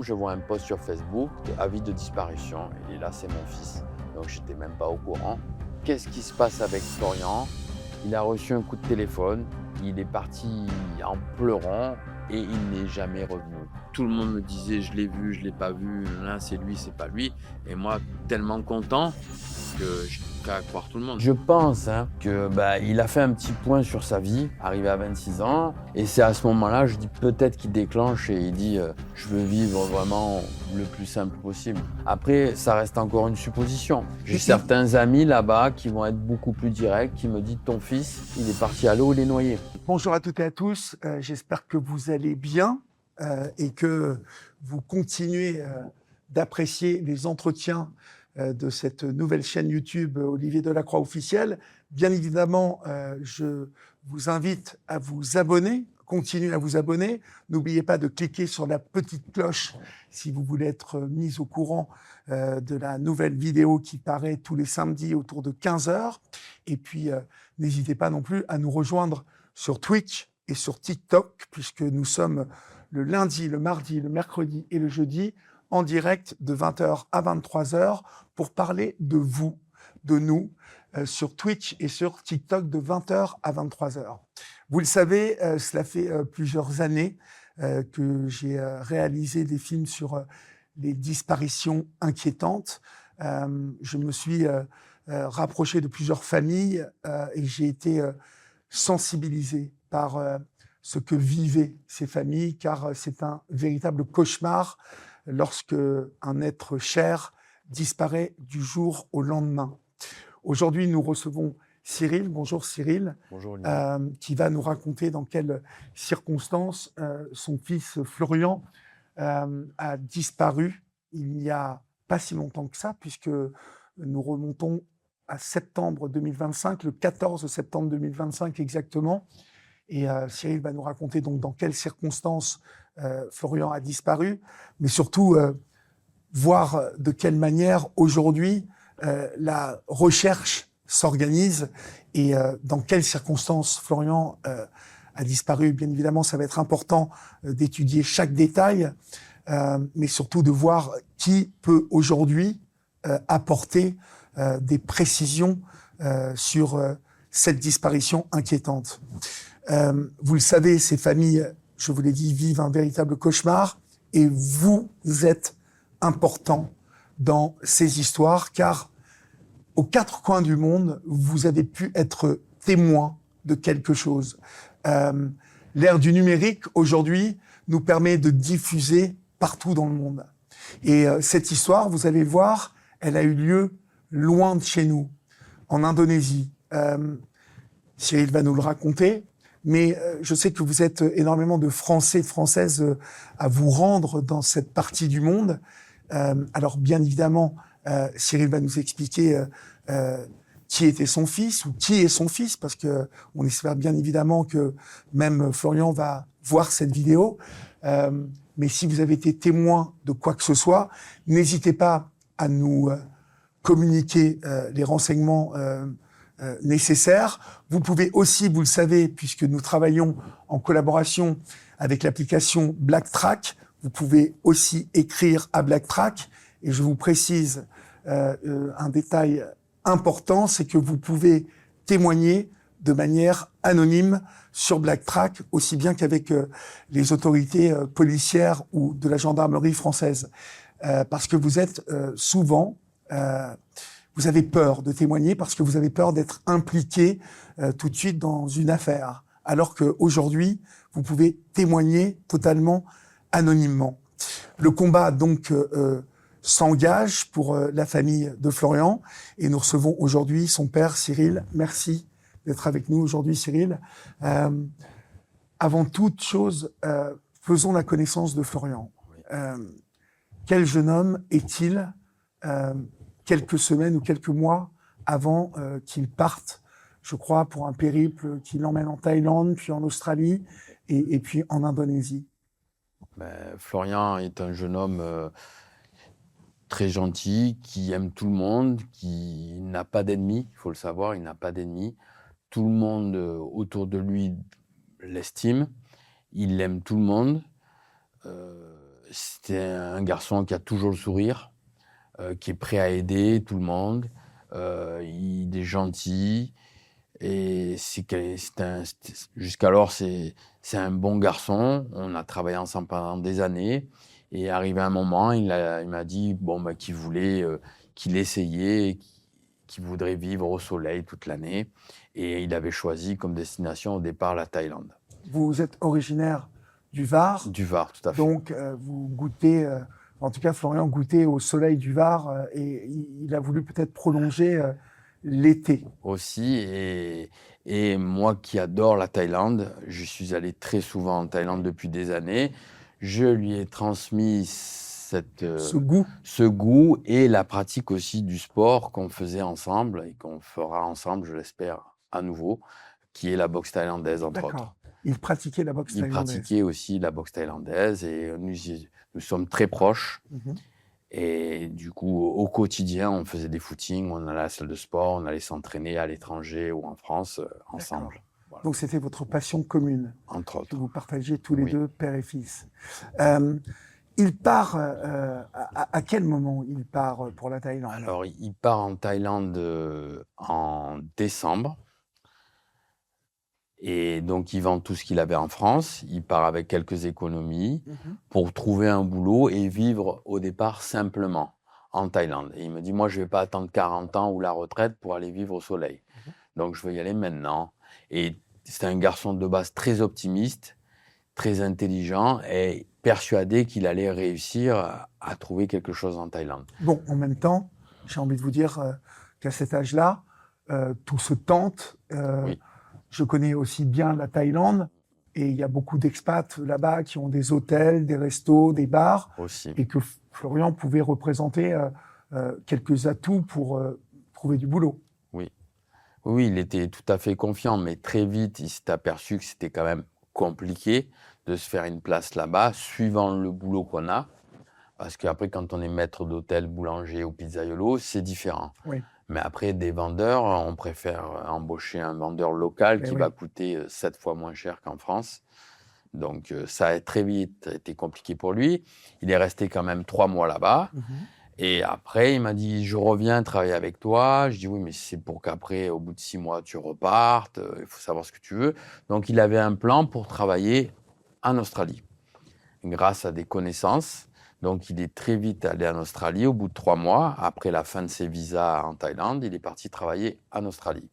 Je vois un post sur Facebook, avis de disparition. Et là, c'est mon fils. Donc, j'étais même pas au courant. Qu'est-ce qui se passe avec Florian? Il a reçu un coup de téléphone. Il est parti en pleurant et il n'est jamais revenu. Tout le monde me disait, je l'ai vu, je l'ai pas vu. Là, c'est lui, c'est pas lui. Et moi, tellement content que je qu'à croire tout le monde. Je pense que il a fait un petit point sur sa vie, arrivé à 26 ans, et c'est à ce moment-là, je dis peut-être qu'il déclenche et il dit je veux vivre vraiment le plus simple possible. Après, ça reste encore une supposition. J'ai certains amis là-bas qui vont être beaucoup plus directs, qui me disent ton fils, il est parti à l'eau, il est noyé. Bonjour à toutes et à tous, j'espère que vous allez bien et que vous continuez d'apprécier les entretiens de cette nouvelle chaîne YouTube Olivier Delacroix officiel. Bien évidemment, je vous invite à vous abonner, continuez à vous abonner. N'oubliez pas de cliquer sur la petite cloche si vous voulez être mis au courant de la nouvelle vidéo qui paraît tous les samedis autour de 15 heures. Et puis, n'hésitez pas non plus à nous rejoindre sur Twitch et sur TikTok, puisque nous sommes le lundi, le mardi, le mercredi et le jeudi en direct de 20h à 23h pour parler de vous, de nous, sur Twitch et sur TikTok de 20h à 23h. Vous le savez, cela fait plusieurs années que j'ai réalisé des films sur les disparitions inquiétantes. Je me suis rapproché de plusieurs familles et j'ai été sensibilisé par ce que vivaient ces familles, car c'est un véritable cauchemar lorsque un être cher disparaît du jour au lendemain. Aujourd'hui, nous recevons Cyril. Bonjour Cyril. Bonjour. Qui va nous raconter dans quelles circonstances son fils Florian a disparu il n'y a pas si longtemps que ça, puisque nous remontons à septembre 2025, le 14 septembre 2025 exactement. Et Cyril va nous raconter donc dans quelles circonstances Florian a disparu, mais surtout voir de quelle manière aujourd'hui la recherche s'organise et dans quelles circonstances Florian a disparu. Bien évidemment, ça va être important d'étudier chaque détail, mais surtout de voir qui peut aujourd'hui apporter des précisions sur cette disparition inquiétante. Vous le savez, ces familles, je vous l'ai dit, vivent un véritable cauchemar et vous êtes important dans ces histoires car aux quatre coins du monde, vous avez pu être témoin de quelque chose. L'ère du numérique, aujourd'hui, nous permet de diffuser partout dans le monde. Et cette histoire, vous allez voir, elle a eu lieu loin de chez nous, en Indonésie. Cyril va nous le raconter, mais je sais que vous êtes énormément de Français, Françaises à vous rendre dans cette partie du monde. Alors bien évidemment, Cyril va nous expliquer qui était son fils ou qui est son fils, parce que on espère bien évidemment que même Florian va voir cette vidéo. Mais si vous avez été témoin de quoi que ce soit, n'hésitez pas à nous communiquer les renseignements nécessaires. Vous pouvez aussi, vous le savez, puisque nous travaillons en collaboration avec l'application BlackTrack, vous pouvez aussi écrire à BlackTrack. Et je vous précise un détail important, c'est que vous pouvez témoigner de manière anonyme sur BlackTrack, aussi bien qu'avec les autorités policières ou de la gendarmerie française. Parce que vous êtes souvent... vous avez peur de témoigner parce que vous avez peur d'être impliqué tout de suite dans une affaire. Alors qu'aujourd'hui, vous pouvez témoigner totalement anonymement. Le combat, donc, s'engage pour la famille de Florian et nous recevons aujourd'hui son père, Cyril. Merci d'être avec nous aujourd'hui, Cyril. Avant toute chose, faisons la connaissance de Florian. Quel jeune homme est-il quelques semaines ou quelques mois avant qu'il parte, je crois, pour un périple qui l'emmène en Thaïlande, puis en Australie et puis en Indonésie? Florian est un jeune homme très gentil, qui aime tout le monde, qui n'a pas d'ennemis, il faut le savoir, il n'a pas d'ennemis. Tout le monde autour de lui l'estime, il aime tout le monde. C'était un garçon qui a toujours le sourire, qui est prêt à aider tout le monde. Il est gentil. Et jusqu'alors, c'est un bon garçon. On a travaillé ensemble pendant des années. Et arrivé un moment, il m'a dit qu'il essayait, qu'il voudrait vivre au soleil toute l'année. Et il avait choisi comme destination au départ la Thaïlande. Vous êtes originaire du Var. Du Var, tout à fait. Donc, vous goûtez, en tout cas, Florian goûtait au soleil du Var et il a voulu peut-être prolonger l'été. Aussi, et moi qui adore la Thaïlande, je suis allé très souvent en Thaïlande depuis des années, je lui ai transmis ce goût et la pratique aussi du sport qu'on faisait ensemble et qu'on fera ensemble, je l'espère, à nouveau, qui est la boxe thaïlandaise, entre autres. Il pratiquait la boxe thaïlandaise. Il pratiquait aussi la boxe thaïlandaise et nous sommes très proches. Et du coup, au quotidien, on faisait des footings, on allait à la salle de sport, on allait s'entraîner à l'étranger ou en France ensemble. Voilà. Donc, c'était votre passion commune. Entre autres. Que vous partagez tous les deux, père et fils. Il part, à quel moment il part pour la Thaïlande? Alors, il part en Thaïlande en décembre. Et donc, il vend tout ce qu'il avait en France. Il part avec quelques économies pour trouver un boulot et vivre au départ simplement en Thaïlande. Et il me dit, moi, je ne vais pas attendre 40 ans ou la retraite pour aller vivre au soleil. Donc, je veux y aller maintenant. Et c'est un garçon de base très optimiste, très intelligent et persuadé qu'il allait réussir à trouver quelque chose en Thaïlande. Bon, en même temps, j'ai envie de vous dire qu'à cet âge-là, tout se tente. Oui. Je connais aussi bien la Thaïlande et il y a beaucoup d'expats là-bas qui ont des hôtels, des restos, des bars. Aussi. Et que Florian pouvait représenter quelques atouts pour trouver du boulot. Oui. Oui, il était tout à fait confiant, mais très vite, il s'est aperçu que c'était quand même compliqué de se faire une place là-bas, suivant le boulot qu'on a. Parce qu'après, quand on est maître d'hôtel, boulanger ou pizzaiolo, c'est différent. Oui. Mais après, des vendeurs, on préfère embaucher un vendeur local qui va coûter 7 fois moins cher qu'en France. Donc, ça a très vite été compliqué pour lui. Il est resté quand même 3 mois là-bas. Et après, il m'a dit, je reviens travailler avec toi. Je dis, oui, mais c'est pour qu'après, au bout de 6 mois, tu repartes. Il faut savoir ce que tu veux. Donc, il avait un plan pour travailler en Australie, grâce à des connaissances. Donc, il est très vite allé en Australie. Au bout de 3 mois, après la fin de ses visas en Thaïlande, il est parti travailler en Australie.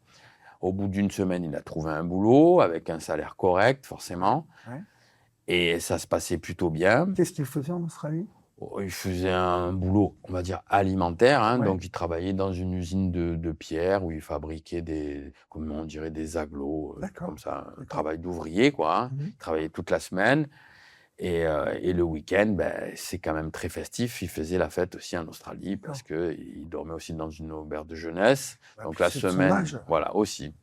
Au bout d'une semaine, il a trouvé un boulot avec un salaire correct, forcément. Et ça se passait plutôt bien. Qu'est-ce qu'il faisait en Australie? Il faisait un boulot, on va dire, alimentaire. Donc, il travaillait dans une usine de pierre où il fabriquait comment on dirait, des agglos, comme ça, un travail d'ouvrier, quoi. Il travaillait toute la semaine. Et le week-end, c'est quand même très festif. Il faisait la fête aussi en Australie parce qu'il dormait aussi dans une auberge de jeunesse. Donc la semaine, voilà, aussi.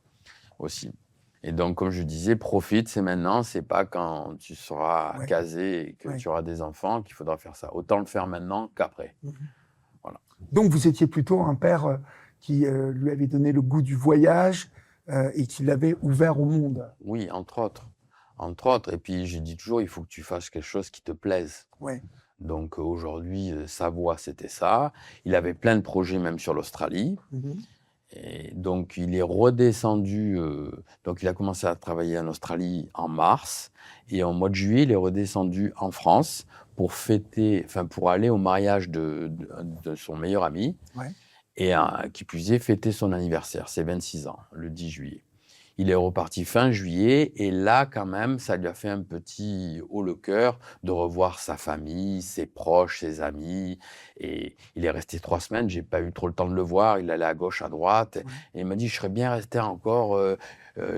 Et donc, comme je disais, profite, c'est maintenant. C'est pas quand tu seras casé et que tu auras des enfants qu'il faudra faire ça. Autant le faire maintenant qu'après. Voilà. Donc, vous étiez plutôt un père qui lui avait donné le goût du voyage et qui l'avait ouvert au monde. Oui, entre autres. Entre autres, et puis je dis toujours, il faut que tu fasses quelque chose qui te plaise. Donc aujourd'hui, sa voie, c'était ça. Il avait plein de projets, même sur l'Australie. Et donc il est redescendu, donc il a commencé à travailler en Australie en mars. Et en mois de juillet, il est redescendu en France pour pour aller au mariage de son meilleur ami. Et qui plus est, fêter son anniversaire, ses 26 ans, le 10 juillet. Il est reparti fin juillet et là, quand même, ça lui a fait un petit haut le cœur de revoir sa famille, ses proches, ses amis. Et il est resté 3 semaines, j'ai pas eu trop le temps de le voir. Il allait à gauche, à droite. Et il m'a dit, je serais bien resté encore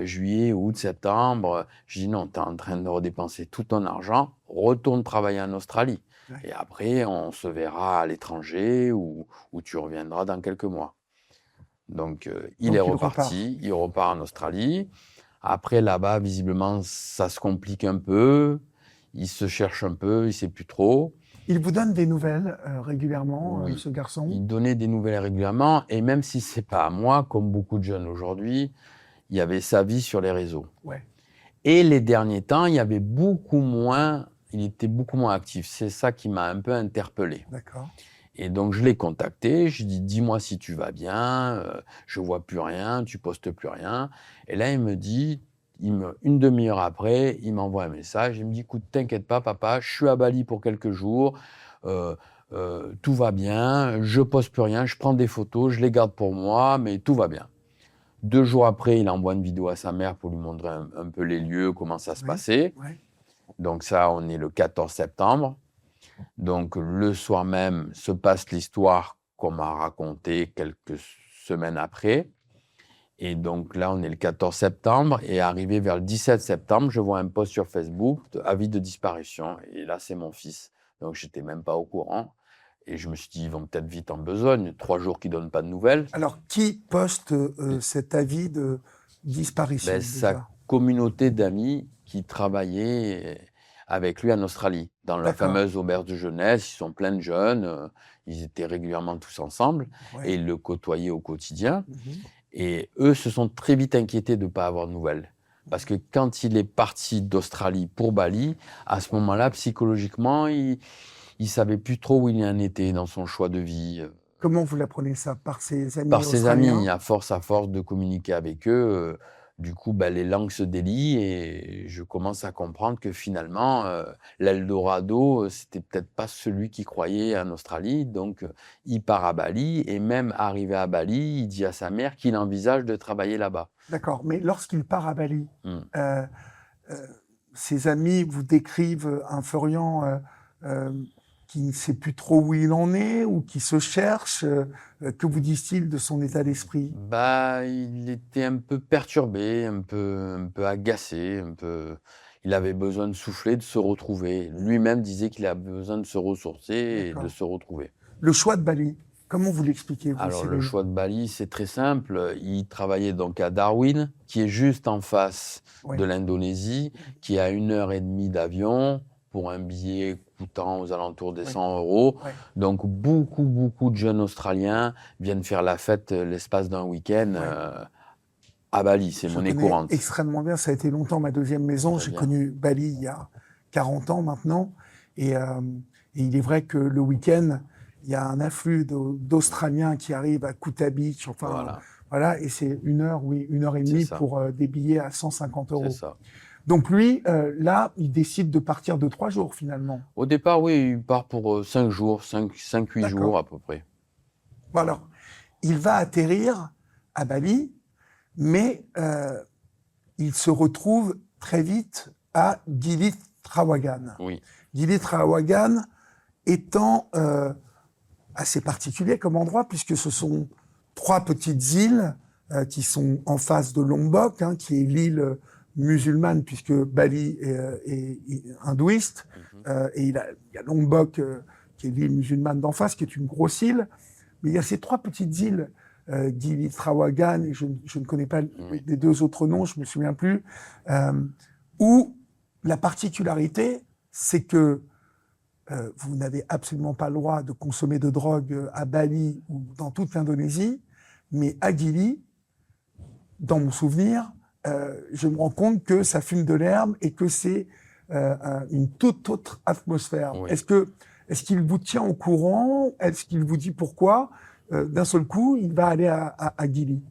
juillet, août, septembre. Je dis, non, tu es en train de redépenser tout ton argent. Retourne travailler en Australie. Et après, on se verra à l'étranger ou tu reviendras dans quelques mois. Donc, il est reparti, il repart en Australie. Après, là-bas, visiblement, ça se complique un peu. Il se cherche un peu, il ne sait plus trop. Il vous donne des nouvelles régulièrement, ce garçon? Il donnait des nouvelles régulièrement. Et même si ce n'est pas à moi, comme beaucoup de jeunes aujourd'hui, il y avait sa vie sur les réseaux. Et les derniers temps, il y avait beaucoup moins il était beaucoup moins actif. C'est ça qui m'a un peu interpellé. D'accord. Et donc, je l'ai contacté. Je lui ai dit, dis-moi si tu vas bien. Je vois plus rien, tu postes plus rien. Et là, il me dit, une demi-heure après, il m'envoie un message. Il me dit, écoute, t'inquiète pas, papa, je suis à Bali pour quelques jours. Euh, tout va bien. Je poste plus rien. Je prends des photos, je les garde pour moi, mais tout va bien. 2 jours après, il envoie une vidéo à sa mère pour lui montrer un peu les lieux, comment ça se passait. Ouais. Donc ça, on est le 14 septembre. Donc le soir même se passe l'histoire qu'on m'a racontée quelques semaines après. Et donc là, on est le 14 septembre. Et arrivé vers le 17 septembre, je vois un post sur Facebook, avis de disparition. Et là, c'est mon fils. Donc je n'étais même pas au courant. Et je me suis dit, ils vont peut-être vite en besogne. 3 jours qu'ils ne donnent pas de nouvelles. Alors, qui poste cet avis de disparition Sa déjà? communauté d'amis qui travaillaient avec lui en Australie, dans la D'accord. fameuse auberge de jeunesse. Ils sont plein de jeunes, ils étaient régulièrement tous ensemble Ouais. et ils le côtoyaient au quotidien. Mhm. Et eux se sont très vite inquiétés de ne pas avoir de nouvelles. Parce que quand il est parti d'Australie pour Bali, à ce moment-là, psychologiquement, il ne savait plus trop où il en était dans son choix de vie. Comment vous l'apprenez ça? Par ses amis Par ses australiens? amis, à force de communiquer avec eux, du coup, les langues se délient et je commence à comprendre que finalement, l'Eldorado, c'était peut-être pas celui qu'il croyait en Australie. Donc, il part à Bali et même arrivé à Bali, il dit à sa mère qu'il envisage de travailler là-bas. D'accord. Mais lorsqu'il part à Bali, Mmh. euh, ses amis vous décrivent un Florian qui ne sait plus trop où il en est ou qui se cherche. Que vous disent-ils de son état d'esprit? Il était un peu perturbé, un peu agacé, il avait besoin de souffler, de se retrouver. Lui-même disait qu'il avait besoin de se ressourcer et de D'accord. se retrouver. Le choix de Bali, comment vous l'expliquez, vous, Alors, le Cyril? choix de Bali, c'est très simple. Il travaillait donc à Darwin, qui est juste en face Ouais. de l'Indonésie, qui est à 1 heure et demie d'avion pour un billet coûtant aux alentours des Ouais. 100 euros. Ouais. Donc, beaucoup de jeunes Australiens viennent faire la fête l'espace d'un week-end Ouais. à Bali. C'est Je monnaie connais courante. extrêmement bien. Ça a été longtemps ma deuxième maison. Très J'ai bien. connu Bali il y a 40 ans maintenant. Et il est vrai que le week-end, il y a un afflux d'Australiens qui arrivent à Kuta Beach. Enfin, voilà. Et c'est 1 heure, oui, 1 heure et demie pour des billets à 150 euros. C'est ça. Donc lui, là, il décide de partir de 3 jours finalement. Au départ, oui, il part pour 5 jours, 5-8 jours à peu près. Bon, alors, il va atterrir à Bali, mais il se retrouve très vite à Gili Trawangan. Oui. Gili Trawangan étant assez particulier comme endroit, puisque ce sont 3 petites îles qui sont en face de Lombok, qui est l'île musulmane, puisque Bali est hindouiste, et il y a Lombok, qui est l'île musulmane d'en face, qui est une grosse île, mais il y a ces 3 petites îles, Gili Trawangan, et je ne connais pas les 2 autres noms, je me souviens plus, où la particularité, c'est que vous n'avez absolument pas le droit de consommer de drogue à Bali ou dans toute l'Indonésie, mais à Gili, dans mon souvenir, je me rends compte que ça fume de l'herbe et que c'est une toute autre atmosphère. Oui. Est-ce qu'il vous tient au courant? Est-ce qu'il vous dit pourquoi d'un seul coup, il va aller à Gili?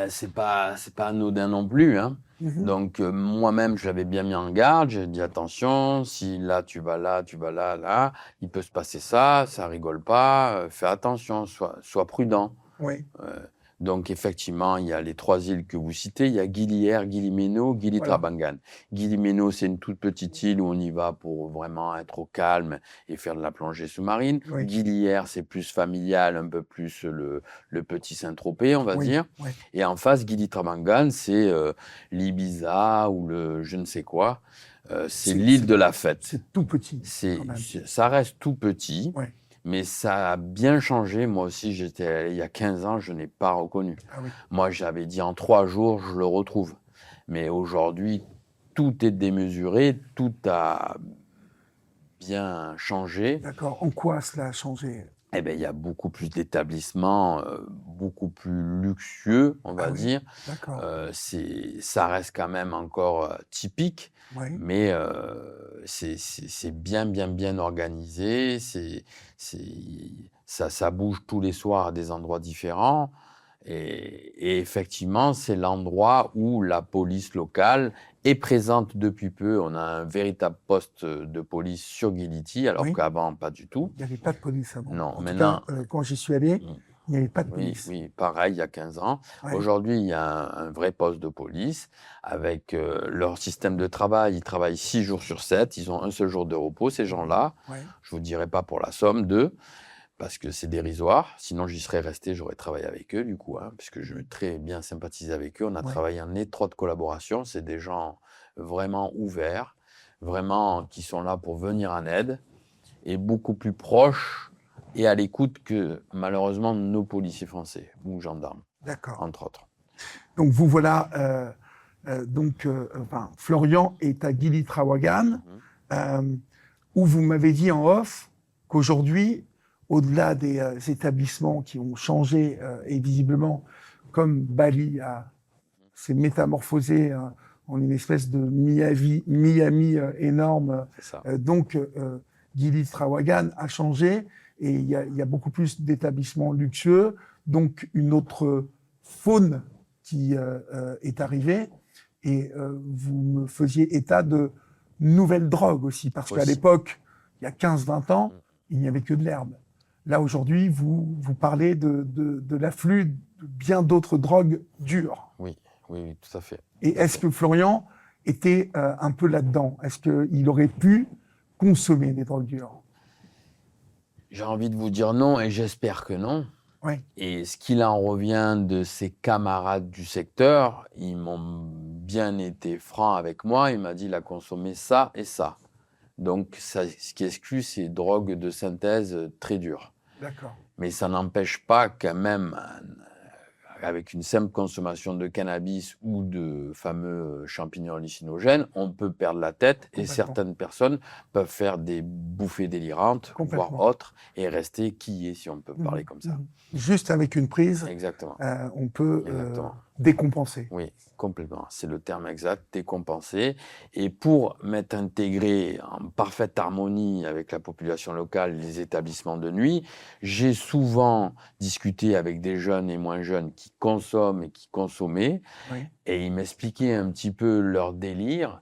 C'est pas anodin non plus, hein. Donc, moi-même, je l'avais bien mis en garde. J'ai dit, attention, si là, tu vas là, il peut se passer ça rigole pas. Fais attention, sois prudent. Oui. Donc, effectivement, il y a les 3 îles que vous citez. Il y a Gili Air, Gili Meno, Gili Trawangan. Gili Meno, c'est une toute petite île où on y va pour vraiment être au calme et faire de la plongée sous-marine. Oui. Gili Air, c'est plus familial, un peu plus le petit Saint-Tropez, on va dire. Oui. Et en face, Gili Trawangan, c'est l'Ibiza ou le je ne sais quoi. C'est l'île de la fête. C'est tout petit. Ça reste tout petit. Oui. Mais ça a bien changé. Moi aussi, j'étais allé il y a 15 ans, je n'ai pas reconnu. Ah oui. Moi, j'avais dit en 3 jours, je le retrouve. Mais aujourd'hui, tout est démesuré, tout a bien changé. D'accord. En quoi cela a changé? Eh ben, il y a beaucoup plus d'établissements, beaucoup plus luxueux, on Ah va oui, dire. d'accord. Ça reste quand même encore, typique, Oui, mais c'est bien, bien, bien organisé. Ça bouge tous les soirs à des endroits différents et effectivement, c'est l'endroit où la police locale est présente depuis peu. On a un véritable poste, de police sur Gility, alors oui. qu'avant, pas du tout. Il n'y avait pas de police avant. Non, En tout cas, maintenant, quand j'y suis allé, mmh, il n'y avait pas de oui, police. oui, pareil, il y a 15 ans. Oui, Aujourd'hui, il y a un vrai poste de police avec, leur système de travail. Ils travaillent 6 jours sur 7. Ils ont un seul jour de repos, ces gens-là. oui, Je vous dirai pas pour la somme d'eux, parce que c'est dérisoire. Sinon, j'y serais resté, j'aurais travaillé avec eux, du coup, hein, puisque je veux très bien sympathiser avec eux. On a oui. travaillé en étroite collaboration. C'est des gens vraiment ouverts, vraiment qui sont là pour venir en aide et beaucoup plus proches et à l'écoute que malheureusement nos policiers français ou gendarmes, D'accord. entre autres. Donc vous voilà, enfin, Florian est à Gili Trawangan, Mhm. euh, où vous m'avez dit en off qu'aujourd'hui, au-delà des établissements qui ont changé et visiblement, comme Bali s'est métamorphosé en une espèce de Miami énorme, C'est ça. Gili Trawangan a changé et il y a beaucoup plus d'établissements luxueux, donc une autre faune qui est arrivée. Et vous me faisiez état de nouvelles drogues aussi, parce qu'à Aussi. l'époque, il y a 15-20 ans, Mm. il n'y avait que de l'herbe. Là, aujourd'hui, vous parlez de l'afflux de bien d'autres drogues dures. Oui, oui, oui, tout à fait. Et Tout à est-ce fait. que Florian était un peu là-dedans? Est-ce qu'il aurait pu consommer des drogues dures? J'ai envie de vous dire non et j'espère que non. Oui, Et ce qu'il en revient de ses camarades du secteur, ils m'ont bien été francs avec moi. Il m'a dit il a consommé ça et ça. Donc, ce qui exclut, c'est drogues de synthèse très dures. d'accord. Mais ça n'empêche pas quand même, avec une simple consommation de cannabis ou de fameux champignons hallucinogènes, on peut perdre la tête et Complètement. certaines personnes peuvent faire des bouffées délirantes, voire Complètement. autres, et rester quillées, si on peut parler comme ça. Juste avec une prise, Exactement. on peut Exactement. décompenser. Oui, complètement. C'est le terme exact, décompensé. Et pour m'être intégré en parfaite harmonie avec la population locale, les établissements de nuit, j'ai souvent discuté avec des jeunes et moins jeunes qui consomment et qui consommaient, Oui, et ils m'expliquaient un petit peu leur délire.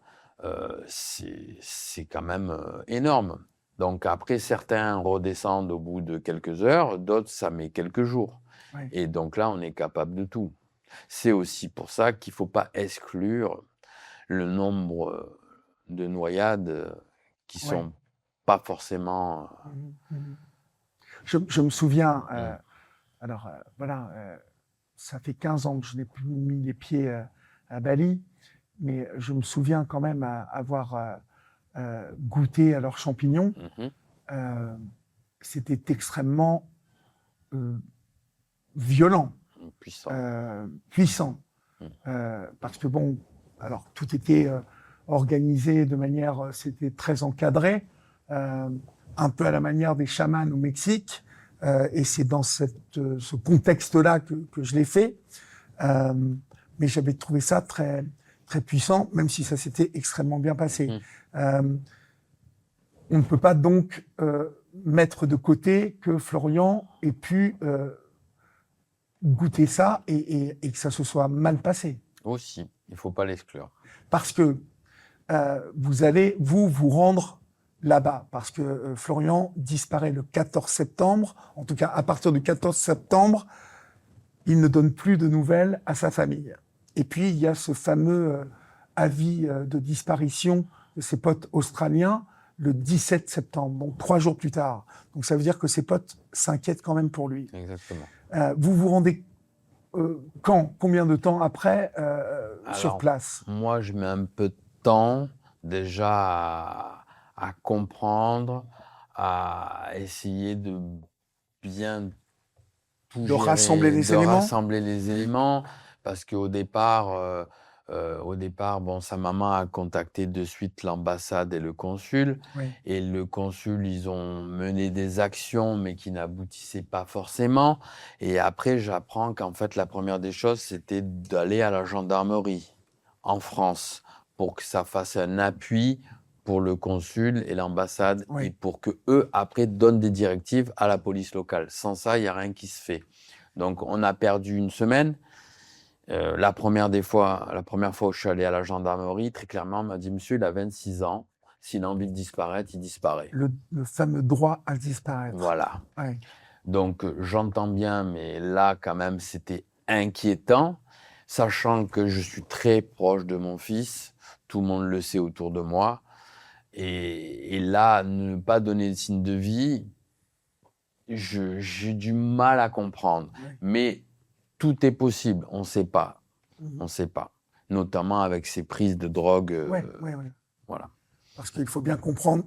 C'est quand même énorme. Donc après, certains redescendent au bout de quelques heures, d'autres, ça met quelques jours. oui. Et donc là, on est capable de tout. C'est aussi pour ça qu'il ne faut pas exclure le nombre de noyades qui Oui. sont pas forcément. Je me souviens, Mm. alors voilà, ça fait 15 ans que je n'ai plus mis les pieds à Bali, mais je me souviens quand même avoir goûté à leurs champignons. Mhm. Euh, C'était extrêmement euh, violent, Puissant. puissant, Mm. parce que bon, alors tout était organisé de manière, c'était très encadré, un peu à la manière des chamans au Mexique, et c'est dans ce contexte-là que je l'ai fait. Mais j'avais trouvé ça très, très puissant, même si ça s'était extrêmement bien passé. Mhm. On ne peut pas donc mettre de côté que Florian ait pu goûter ça et que ça se soit mal passé. Aussi, il ne faut pas l'exclure. Parce que vous allez vous rendre là-bas, parce que Florian disparaît le 14 septembre. En tout cas, à partir du 14 septembre, il ne donne plus de nouvelles à sa famille. Et puis, il y a ce fameux avis de disparition de ses potes australiens le 17 septembre, donc 3 jours plus tard. Donc, ça veut dire que ses potes s'inquiètent quand même pour lui. Exactement. Vous vous rendez combien de temps après sur Alors, place? moi, je mets un peu de temps déjà à comprendre, à essayer de bien tout De gérer, rassembler les de éléments? rassembler les éléments, parce qu'au départ, Au départ, bon, sa maman a contacté de suite l'ambassade et le consul. Oui. Et le consul, ils ont mené des actions, mais qui n'aboutissaient pas forcément. Et après, j'apprends qu'en fait, la première des choses, c'était d'aller à la gendarmerie en France pour que ça fasse un appui pour le consul et l'ambassade et Oui. pour que eux après, donnent des directives à la police locale. Sans ça, il n'y a rien qui se fait. Donc, on a perdu une semaine. La première fois où je suis allé à la gendarmerie, très clairement, on m'a dit: «Monsieur, il a 26 ans. S'il a envie de disparaître, il disparaît». Le fameux droit à disparaître. Voilà. Ouais. Donc, j'entends bien, mais là, quand même, c'était inquiétant, sachant que je suis très proche de mon fils. Tout le monde le sait autour de moi. Et là, ne pas donner de signe de vie, j'ai du mal à comprendre. Ouais. Mais tout est possible, on ne sait pas. Mmh. On ne sait pas. Notamment avec ces prises de drogue. Ouais. Voilà. Parce qu'il faut bien comprendre,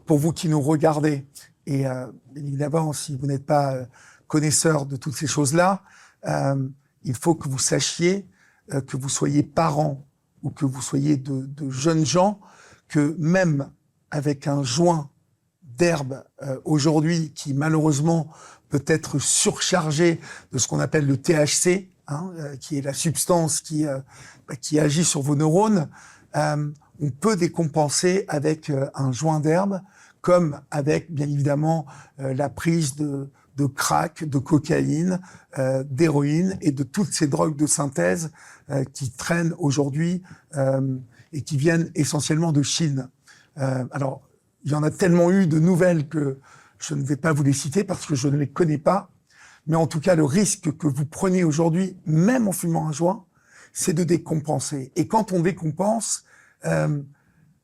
pour vous qui nous regardez, et bien évidemment, si vous n'êtes pas connaisseur de toutes ces choses-là, il faut que vous sachiez, que vous soyez parents ou que vous soyez de jeunes gens, que même avec un joint d'herbe aujourd'hui qui malheureusement peut être surchargé de ce qu'on appelle le THC, qui est la substance qui agit sur vos neurones, on peut décompenser avec un joint d'herbe, comme avec bien évidemment la prise de crack, de cocaïne, d'héroïne et de toutes ces drogues de synthèse qui traînent aujourd'hui et qui viennent essentiellement de Chine. Alors, il y en a tellement eu de nouvelles que je ne vais pas vous les citer parce que je ne les connais pas. Mais en tout cas, le risque que vous prenez aujourd'hui, même en fumant un joint, c'est de décompenser. Et quand on décompense,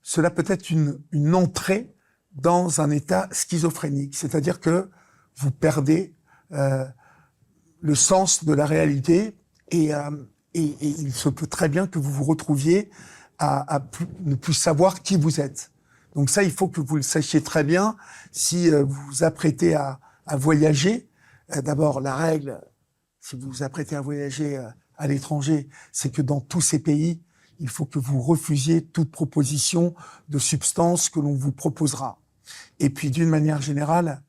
cela peut être une entrée dans un état schizophrénique. C'est-à-dire que vous perdez le sens de la réalité et il se peut très bien que vous vous retrouviez à ne plus savoir qui vous êtes. Donc ça, il faut que vous le sachiez très bien. Si vous vous apprêtez à voyager, d'abord, la règle, si vous vous apprêtez à voyager à l'étranger, c'est que dans tous ces pays, il faut que vous refusiez toute proposition de substance que l'on vous proposera. Et puis, d'une manière générale,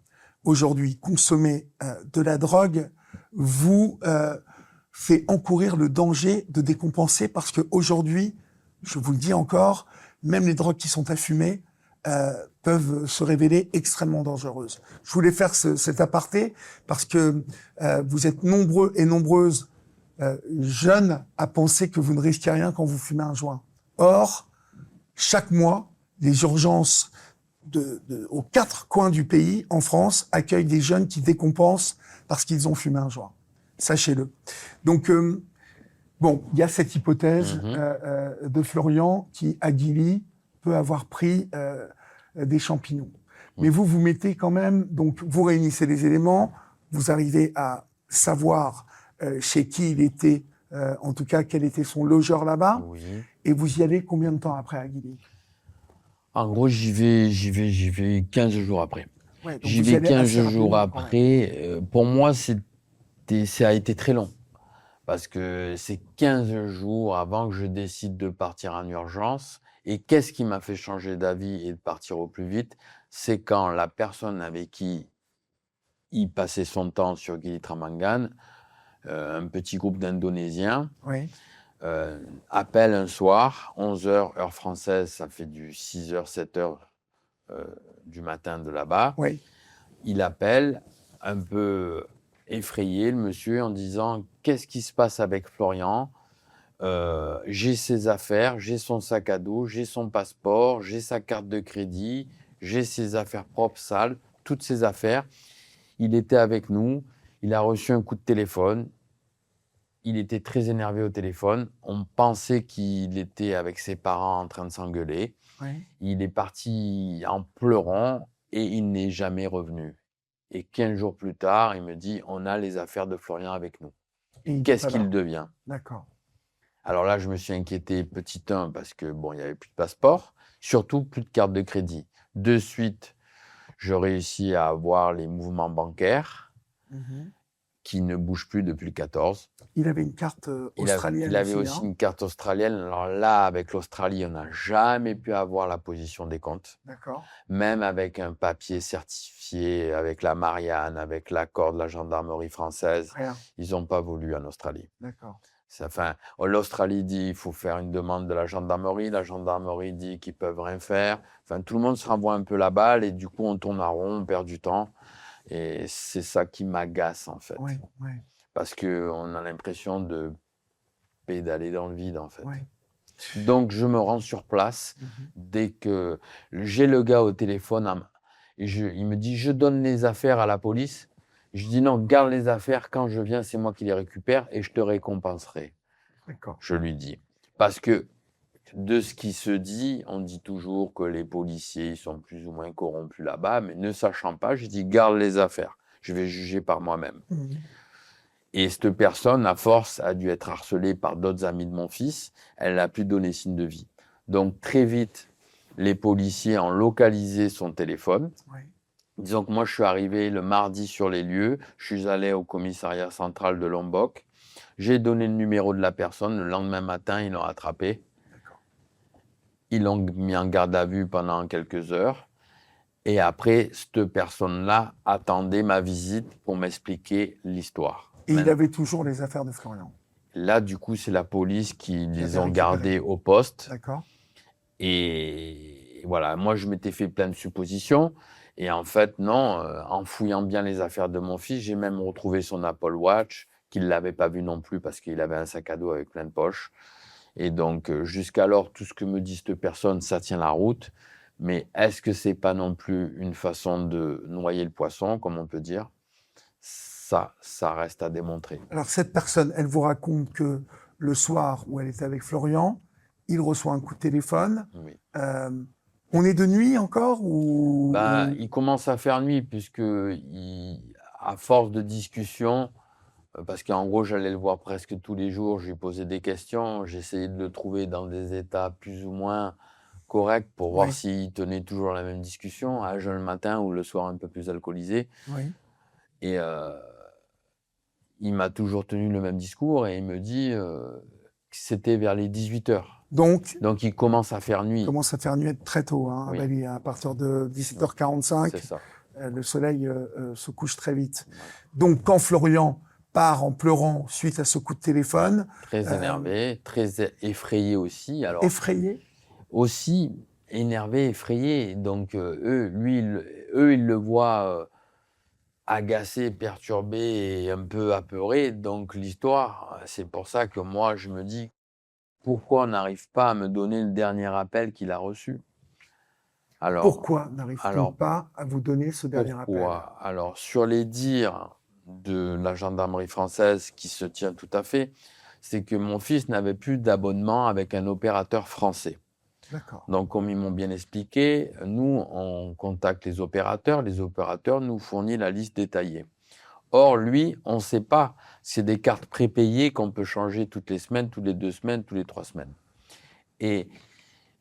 aujourd'hui, consommer de la drogue vous fait encourir le danger de décompenser parce que aujourd'hui, je vous le dis encore, même les drogues qui sont à fumer peuvent se révéler extrêmement dangereuses. Je voulais faire cet aparté parce que vous êtes nombreux et nombreuses jeunes à penser que vous ne risquez rien quand vous fumez un joint. Or, chaque mois, les urgences aux 4 coins du pays, en France, accueillent des jeunes qui décompensent parce qu'ils ont fumé un joint. Sachez-le. Donc, bon, il y a cette hypothèse de Florian qui, à Guilly, peut avoir pris des champignons. Mais vous mettez quand même, donc vous réunissez les éléments, vous arrivez à savoir chez qui il était, en tout cas quel était son logeur là-bas, Oui. et vous y allez combien de temps après à Guilly? En gros, j'y vais 15 jours après. Ouais, donc J'y vous y vais allez 15 assez jours rapidement, quand même. après. Pour moi, ça a été très long. Parce que c'est 15 jours avant que je décide de partir en urgence. Et qu'est-ce qui m'a fait changer d'avis et de partir au plus vite? C'est quand la personne avec qui il passait son temps sur Gili Tramangan, un petit groupe d'Indonésiens, Oui. appelle un soir, 11h, heure française, ça fait du 6h, 7h du matin de là-bas. Oui. Il appelle un peu effrayé, le monsieur, en disant: qu'est-ce qui se passe avec Florian? J'ai ses affaires, j'ai son sac à dos, j'ai son passeport, j'ai sa carte de crédit, j'ai ses affaires propres, sales, toutes ses affaires. Il était avec nous, il a reçu un coup de téléphone. Il était très énervé au téléphone. On pensait qu'il était avec ses parents en train de s'engueuler. Oui. Il est parti en pleurant et il n'est jamais revenu. Et 15 jours plus tard, il me dit: on a les affaires de Florian avec nous. Et il est Qu'est-ce pas là. qu'il devient? D'accord. Alors là, je me suis inquiété petit 1 parce que bon, il n'y avait plus de passeport, surtout plus de carte de crédit. De suite, je réussis à avoir les mouvements bancaires. Mhm. qui ne bouge plus depuis le 14. Il avait une carte australienne Il avait aussi, aussi hein? une carte australienne. Alors là, avec l'Australie, on n'a jamais pu avoir la position des comptes. D'accord. Même avec un papier certifié, avec la Marianne, avec l'accord de la gendarmerie française, Rien. ils n'ont pas voulu en Australie. D'accord. Enfin, l'Australie dit qu'il faut faire une demande de la gendarmerie dit qu'ils peuvent rien faire. Enfin, tout le monde se renvoie un peu la balle et du coup, on tourne à rond, on perd du temps. Et c'est ça qui m'agace, en fait. Oui, oui, Parce qu'on a l'impression de pédaler dans le vide, en fait. oui. Donc, je me rends sur place. Dès que j'ai le gars au téléphone, il me dit, je donne les affaires à la police. Je dis non, garde les affaires, quand je viens, c'est moi qui les récupère et je te récompenserai. D'accord. Je lui dis. Parce que de ce qui se dit, on dit toujours que les policiers ils sont plus ou moins corrompus là-bas, mais ne sachant pas, je dis garde les affaires. Je vais juger par moi-même. Et cette personne, à force, a dû être harcelée par d'autres amis de mon fils. Elle n'a plus donné signe de vie. Donc, très vite, les policiers ont localisé son téléphone. Oui. Disons que moi, je suis arrivé le mardi sur les lieux. Je suis allé au commissariat central de Lombok. J'ai donné le numéro de la personne. Le lendemain matin, ils l'ont attrapé. D'accord. Ils l'ont mis en garde à vue pendant quelques heures. Et après, cette personne-là attendait ma visite pour m'expliquer l'histoire. Et il avait toujours les affaires de Florian. Là, du coup, c'est la police qui les avait ont gardés récupéré. au poste. D'accord. Et voilà, moi, je m'étais fait plein de suppositions. Et en fait, non, en fouillant bien les affaires de mon fils, j'ai même retrouvé son Apple Watch, qu'il ne l'avait pas vu non plus parce qu'il avait un sac à dos avec plein de poches. Et donc, jusqu'alors, tout ce que me dit cette personne, ça tient la route. Mais est-ce que ce n'est pas non plus une façon de noyer le poisson, comme on peut dire? Ça reste à démontrer. Alors, cette personne, elle vous raconte que le soir où elle était avec Florian, il reçoit un coup de téléphone. Oui. On est de nuit encore ou... Il commence à faire nuit, puisque à force de discussion, parce qu'en gros, j'allais le voir presque tous les jours, je lui posais des questions, j'essayais de le trouver dans des états plus ou moins corrects pour voir Oui. s'il tenait toujours la même discussion, à jeun le matin ou le soir un peu plus alcoolisé. Oui. Et il m'a toujours tenu le même discours et il me dit que c'était vers les 18h. Donc, il commence à faire nuit. il commence à faire nuit très tôt. Hein, Oui. Bali, à partir de 17h45, C'est ça. le soleil se couche très vite. Ouais. Donc, quand Florian part en pleurant suite à ce coup de téléphone... Très énervé, très effrayé aussi. Alors, effrayé? Aussi énervé, effrayé. Donc, eux, ils le voient agacé, perturbé et un peu apeuré. Donc, l'histoire, c'est pour ça que moi, je me dis, pourquoi on n'arrive pas à me donner le dernier appel qu'il a reçu? Alors, pourquoi n'arrive-t-on pas à vous donner ce dernier appel? Alors, sur les dires de la gendarmerie française, qui se tient tout à fait, c'est que mon fils n'avait plus d'abonnement avec un opérateur français. D'accord. Donc, comme ils m'ont bien expliqué, nous, on contacte les opérateurs nous fournissent la liste détaillée. Or, lui, on ne sait pas. C'est des cartes prépayées qu'on peut changer toutes les semaines, toutes les 2 semaines, toutes les 3 semaines. Et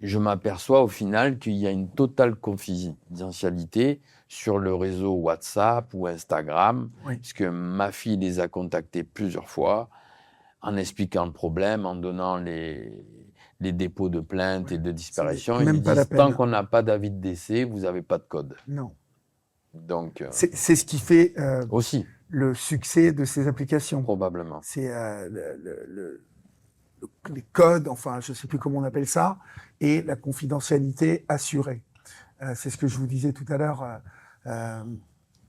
je m'aperçois au final qu'il y a une totale confidentialité sur le réseau WhatsApp ou Instagram, oui. puisque ma fille les a contactés plusieurs fois en expliquant le problème, en donnant les dépôts de plainte et de disparition. Ils disent, tant qu'on n'a pas d'avis de décès, vous n'avez pas de code. Non. Donc, c'est ce qui fait aussi le succès de ces applications. Probablement. C'est les codes, enfin, je ne sais plus comment on appelle ça, et la confidentialité assurée. C'est ce que je vous disais tout à l'heure.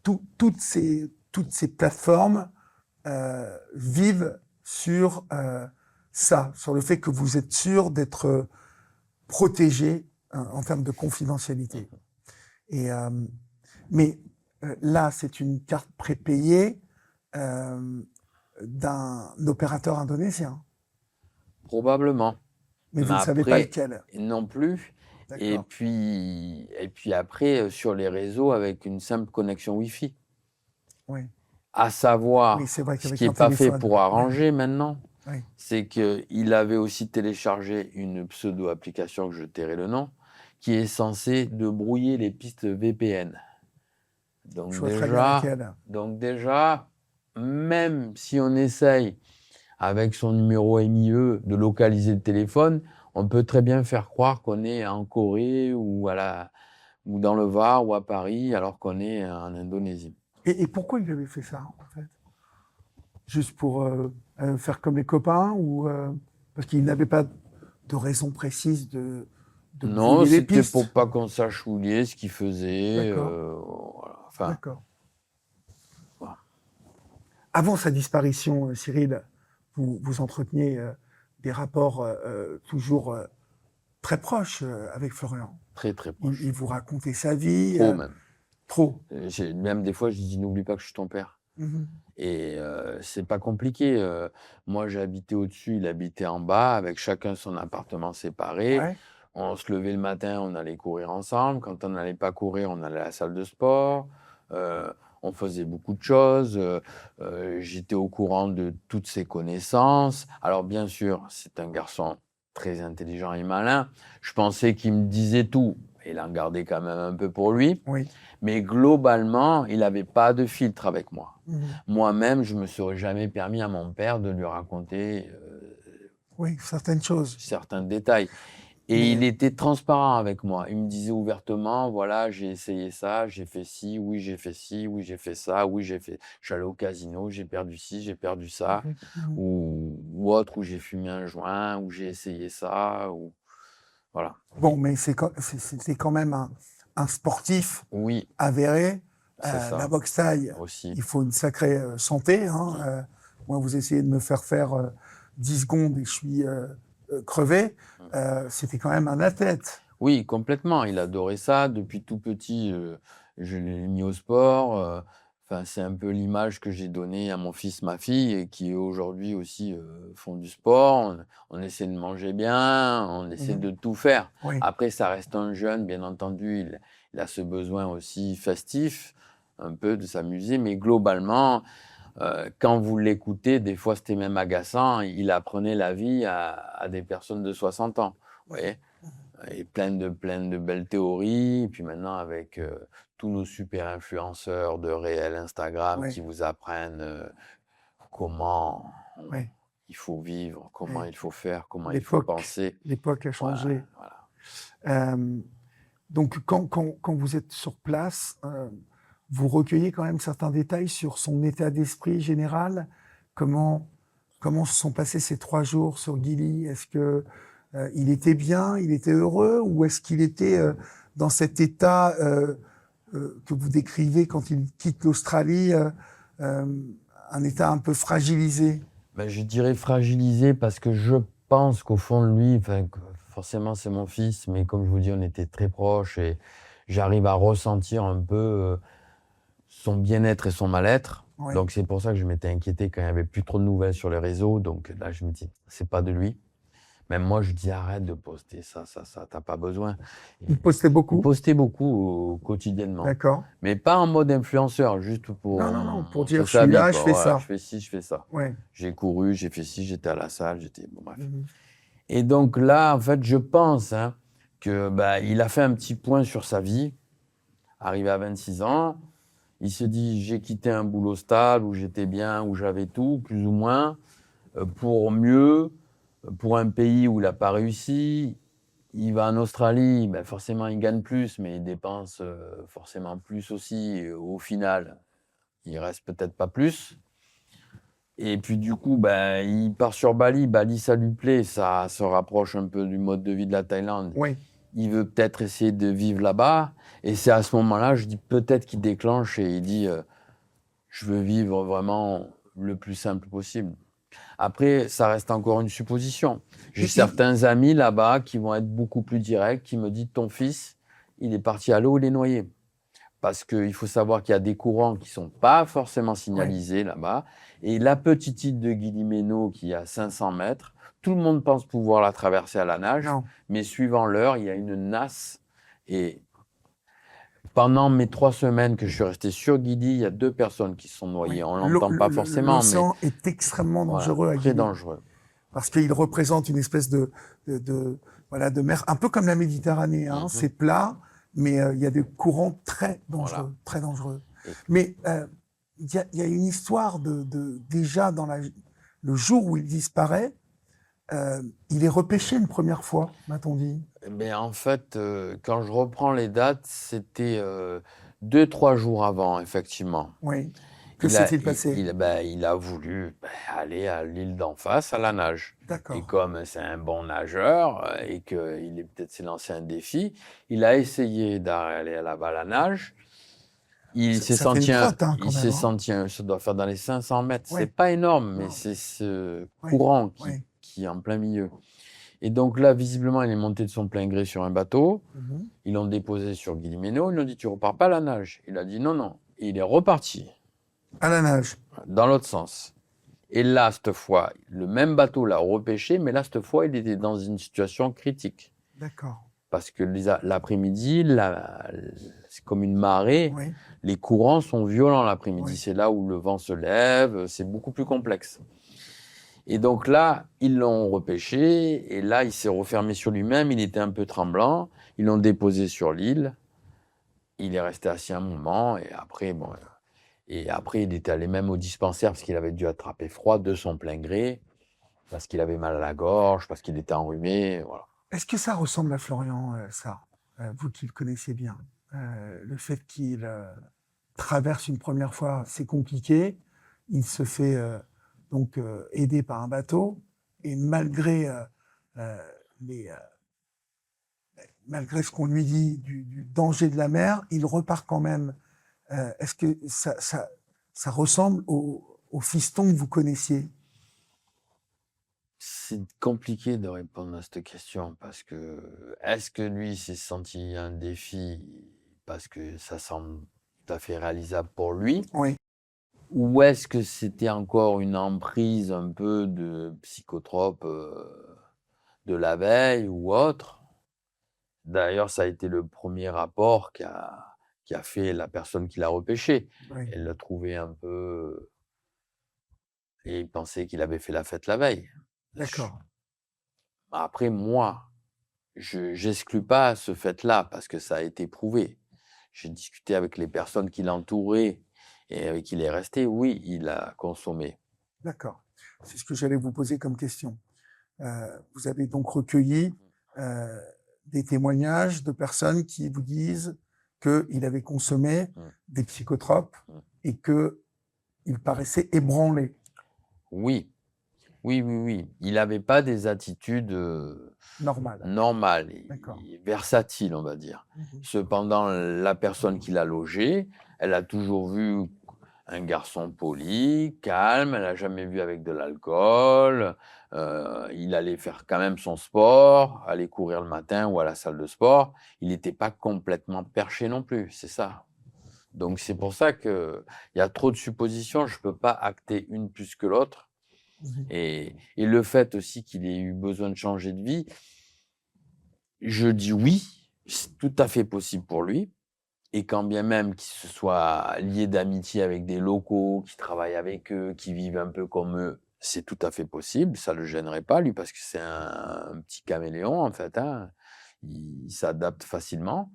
Toutes ces plateformes vivent sur ça, sur le fait que vous êtes sûr d'être protégé en termes de confidentialité. Et, mais là, c'est une carte prépayée d'un opérateur indonésien. Probablement. Mais vous ne savez pas lequel. Non plus. Et puis après, sur les réseaux, avec une simple connexion Wi-Fi. Oui. À savoir, oui, vrai ce qui n'est pas fait pour arranger maintenant, oui. c'est qu'il avait aussi téléchargé une pseudo-application, que je tairai le nom, qui est censée de brouiller les pistes VPN. Donc déjà, même si on essaye, avec son numéro MIE, de localiser le téléphone, on peut très bien faire croire qu'on est en Corée ou dans le Var ou à Paris, alors qu'on est en Indonésie. Et pourquoi il avait fait ça, en fait? Juste pour faire comme les copains ou parce qu'il n'avait pas de raison précise de Non, brouiller les c'était pistes? pour pas qu'on sache où il est, ce qu'il faisait. D'accord. Voilà. Enfin, D'accord. voilà. Avant sa disparition, Cyril, vous entreteniez des rapports toujours très proches avec Florian. Très, très proche. Il vous racontait sa vie. Trop même. Trop. Même des fois, je dis, n'oublie pas que je suis ton père. Mhm. Et c'est pas compliqué. Moi, j'habitais au-dessus, il habitait en bas, avec chacun son appartement séparé. Ouais. On se levait le matin, on allait courir ensemble. Quand on n'allait pas courir, on allait à la salle de sport. On faisait beaucoup de choses. J'étais au courant de toutes ses connaissances. Alors, bien sûr, c'est un garçon très intelligent et malin. Je pensais qu'il me disait tout. Il en gardait quand même un peu pour lui. Oui. Mais globalement, il n'avait pas de filtre avec moi. Mhm. Moi-même, je ne me serais jamais permis à mon père de lui raconter Oui, certaines choses. certains détails. Et il était transparent avec moi. Il me disait ouvertement, voilà, j'ai essayé ça, j'ai fait ci, oui, j'ai fait ci, oui, j'ai fait ça, oui, j'ai fait. J'allais au casino, j'ai perdu ci, j'ai perdu ça, Mhm. ou autre, où j'ai fumé un joint, où j'ai essayé ça, ou voilà. Bon, mais c'était quand même un sportif Oui, avéré. c'est ça La boxe taille, aussi. il faut une sacrée santé. Hein. Moi, vous essayez de me faire 10 secondes et je suis crevé. C'était quand même un athlète. Oui, complètement. Il adorait ça. Depuis tout petit, je l'ai mis au sport. Enfin, c'est un peu l'image que j'ai donnée à mon fils, ma fille, et qui aujourd'hui aussi font du sport. On essaie de manger bien, on essaie de tout faire. Oui. Après, ça reste un jeune, bien entendu. Il a ce besoin aussi festif, un peu de s'amuser. Mais globalement, quand vous l'écoutez, des fois c'était même agaçant. Il apprenait la vie à des personnes de 60 ans. Vous voyez ? Et plein de belles théories. Et puis maintenant, avec tous nos super influenceurs de réel Instagram Oui. qui vous apprennent comment Oui. il faut vivre, comment Oui. il faut faire, comment il faut penser. L'époque a changé. Voilà. Donc, quand vous êtes sur place, vous recueillez quand même certains détails sur son état d'esprit général. Comment se sont passés ces 3 jours sur Gili? Est-ce que il était bien, il était heureux, ou est-ce qu'il était dans cet état que vous décrivez quand il quitte l'Australie, un état un peu fragilisé? Ben, je dirais fragilisé parce que je pense qu'au fond de lui, forcément c'est mon fils, mais comme je vous dis, on était très proches et j'arrive à ressentir un peu son bien-être et son mal-être. Ouais. Donc c'est pour ça que je m'étais inquiété quand il n'y avait plus trop de nouvelles sur les réseaux. Donc là, je me dis, c'est pas de lui. Même moi, je dis, arrête de poster ça, t'as pas besoin. Il postait beaucoup? Il postait beaucoup quotidiennement. D'accord. Mais pas en mode influenceur, juste pour... Non, pour dire, je suis là, je fais ça. Je fais ci, je fais ça. Ouais. J'ai couru, j'ai fait ci, j'étais à la salle, bon bref. Mhm. Et donc là, en fait, je pense que il a fait un petit point sur sa vie, arrivé à 26 ans. Il se dit, j'ai quitté un boulot stable, où j'étais bien, où j'avais tout, plus ou moins, pour mieux, pour un pays où il n'a pas réussi. Il va en Australie, forcément il gagne plus, mais il dépense forcément plus aussi. Et au final, il reste peut-être pas plus. Et puis du coup, il part sur Bali. Bali, ça lui plaît, ça se rapproche un peu du mode de vie de la Thaïlande. Oui. Il veut peut-être essayer de vivre là-bas. Et c'est à ce moment-là, je dis peut-être qu'il déclenche et il dit je veux vivre vraiment le plus simple possible. Après, ça reste encore une supposition. J'ai certains amis là-bas qui vont être beaucoup plus directs, qui me disent ton fils, il est parti à l'eau, il est noyé. Parce qu'il faut savoir qu'il y a des courants qui ne sont pas forcément signalisés là-bas. Et la petite île de Guillemeno, qui est à 500 mètres, tout le monde pense pouvoir la traverser à la nage. Non. Mais suivant l'heure, il y a une nasse. Et pendant mes 3 semaines que je suis resté sur Gili, il y a 2 personnes qui se sont noyées. On ne l'entend pas forcément. L'océan est extrêmement dangereux à Gili. Très dangereux. Parce qu'il représente une espèce de mer, un peu comme la Méditerranée. Hein. C'est plat, mais il y a des courants très dangereux. Très dangereux. Mais il y a une histoire déjà le jour où il disparaît, il est repêché une première fois, m'a-t-on dit. Mais en fait, quand je reprends les dates, c'était 2-3 jours avant, effectivement. Oui. Que s'est-il passé? Il a voulu aller à l'île d'en face à la nage. Et D'accord. comme c'est un bon nageur et qu'il est peut-être s'est lancé un défi, il a essayé d'aller là-bas à la nage. Il s'est Ça fait une senti trotte, hein, quand même. ça doit faire dans les 500 mètres. Ouais. C'est pas énorme, mais Non. c'est ce Oui, courant oui. qui est en plein milieu. Et donc là, visiblement, il est monté de son plein gré sur un bateau. Mhm. Ils l'ont déposé sur Guillemeno. Ils lui ont dit, tu repars pas à la nage. Il a dit non, non. Et il est reparti À la nage. dans l'autre sens. Et là, cette fois, le même bateau l'a repêché, mais là, cette fois, il était dans une situation critique. D'accord. Parce que l'après-midi, c'est comme une marée. Oui. Les courants sont violents l'après-midi. Oui. C'est là où le vent se lève. C'est beaucoup plus complexe. Et donc là, ils l'ont repêché. Et là, il s'est refermé sur lui-même. Il était un peu tremblant. Ils l'ont déposé sur l'île. Il est resté assis un moment. Et après, il était allé même au dispensaire parce qu'il avait dû attraper froid de son plein gré. Parce qu'il avait mal à la gorge, parce qu'il était enrhumé. Voilà. Est-ce que ça ressemble à Florian, ça, vous qui le connaissez bien? Le fait qu'il traverse une première fois, c'est compliqué. Il se fait donc aider par un bateau. Et euh, les, malgré ce qu'on lui dit du danger de la mer, il repart quand même. Est-ce que ça ressemble au fiston que vous connaissiez? C'est compliqué de répondre à cette question parce que est-ce que lui s'est senti un défi parce que ça semble tout à fait réalisable pour lui, Oui. ou est-ce que c'était encore une emprise un peu de psychotrope de la veille ou autre? D'ailleurs, ça a été le premier rapport qu'a fait la personne qui l'a repêché. Oui. Elle l'a trouvé un peu et il pensait qu'il avait fait la fête la veille. D'accord. Après, moi, je n'exclus pas ce fait-là parce que ça a été prouvé. J'ai discuté avec les personnes qui l'entouraient et avec qui il est resté. Oui, il a consommé. D'accord. C'est ce que j'allais vous poser comme question. Vous avez donc recueilli des témoignages de personnes qui vous disent qu'il avait consommé des psychotropes et qu'il paraissait ébranlé. Oui, oui, oui, oui. Il n'avait pas des attitudes Normal. normales, D'accord. versatiles, on va dire. Cependant, la personne qui l'a logé, elle a toujours vu un garçon poli, calme, elle n'a jamais vu avec de l'alcool. Il allait faire quand même son sport, aller courir le matin ou à la salle de sport. Il n'était pas complètement perché non plus, c'est ça. Donc c'est pour ça qu'il y a trop de suppositions, je ne peux pas acter une plus que l'autre. Et le fait aussi qu'il ait eu besoin de changer de vie, je dis oui, c'est tout à fait possible pour lui. Et quand bien même qu'il se soit lié d'amitié avec des locaux, qui travaillent avec eux, qui vivent un peu comme eux, c'est tout à fait possible. Ça ne le gênerait pas, lui, parce que c'est un petit caméléon, en fait. Hein. Il s'adapte facilement.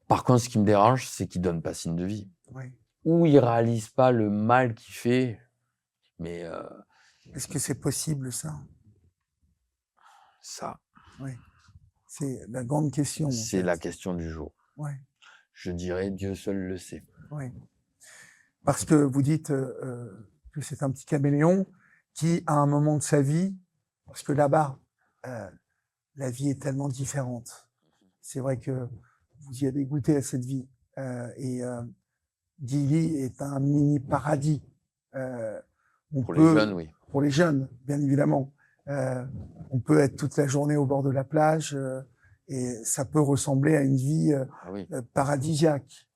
Par contre, ce qui me dérange, c'est qu'il ne donne pas signe de vie. Oui. Ou il ne réalise pas le mal qu'il fait. Mais est-ce que c'est possible, ça? Ça. Oui. C'est la grande question. C'est la question du jour. Oui. Je dirais Dieu seul le sait. Oui. Parce que vous dites que c'est un petit caméléon qui, à un moment de sa vie, parce que là-bas, la vie est tellement différente. C'est vrai que vous y avez goûté à cette vie. Et Gili est un mini paradis. Pour les jeunes, oui. Pour les jeunes, bien évidemment. On peut être toute la journée au bord de la plage et ça peut ressembler à une vie paradisiaque.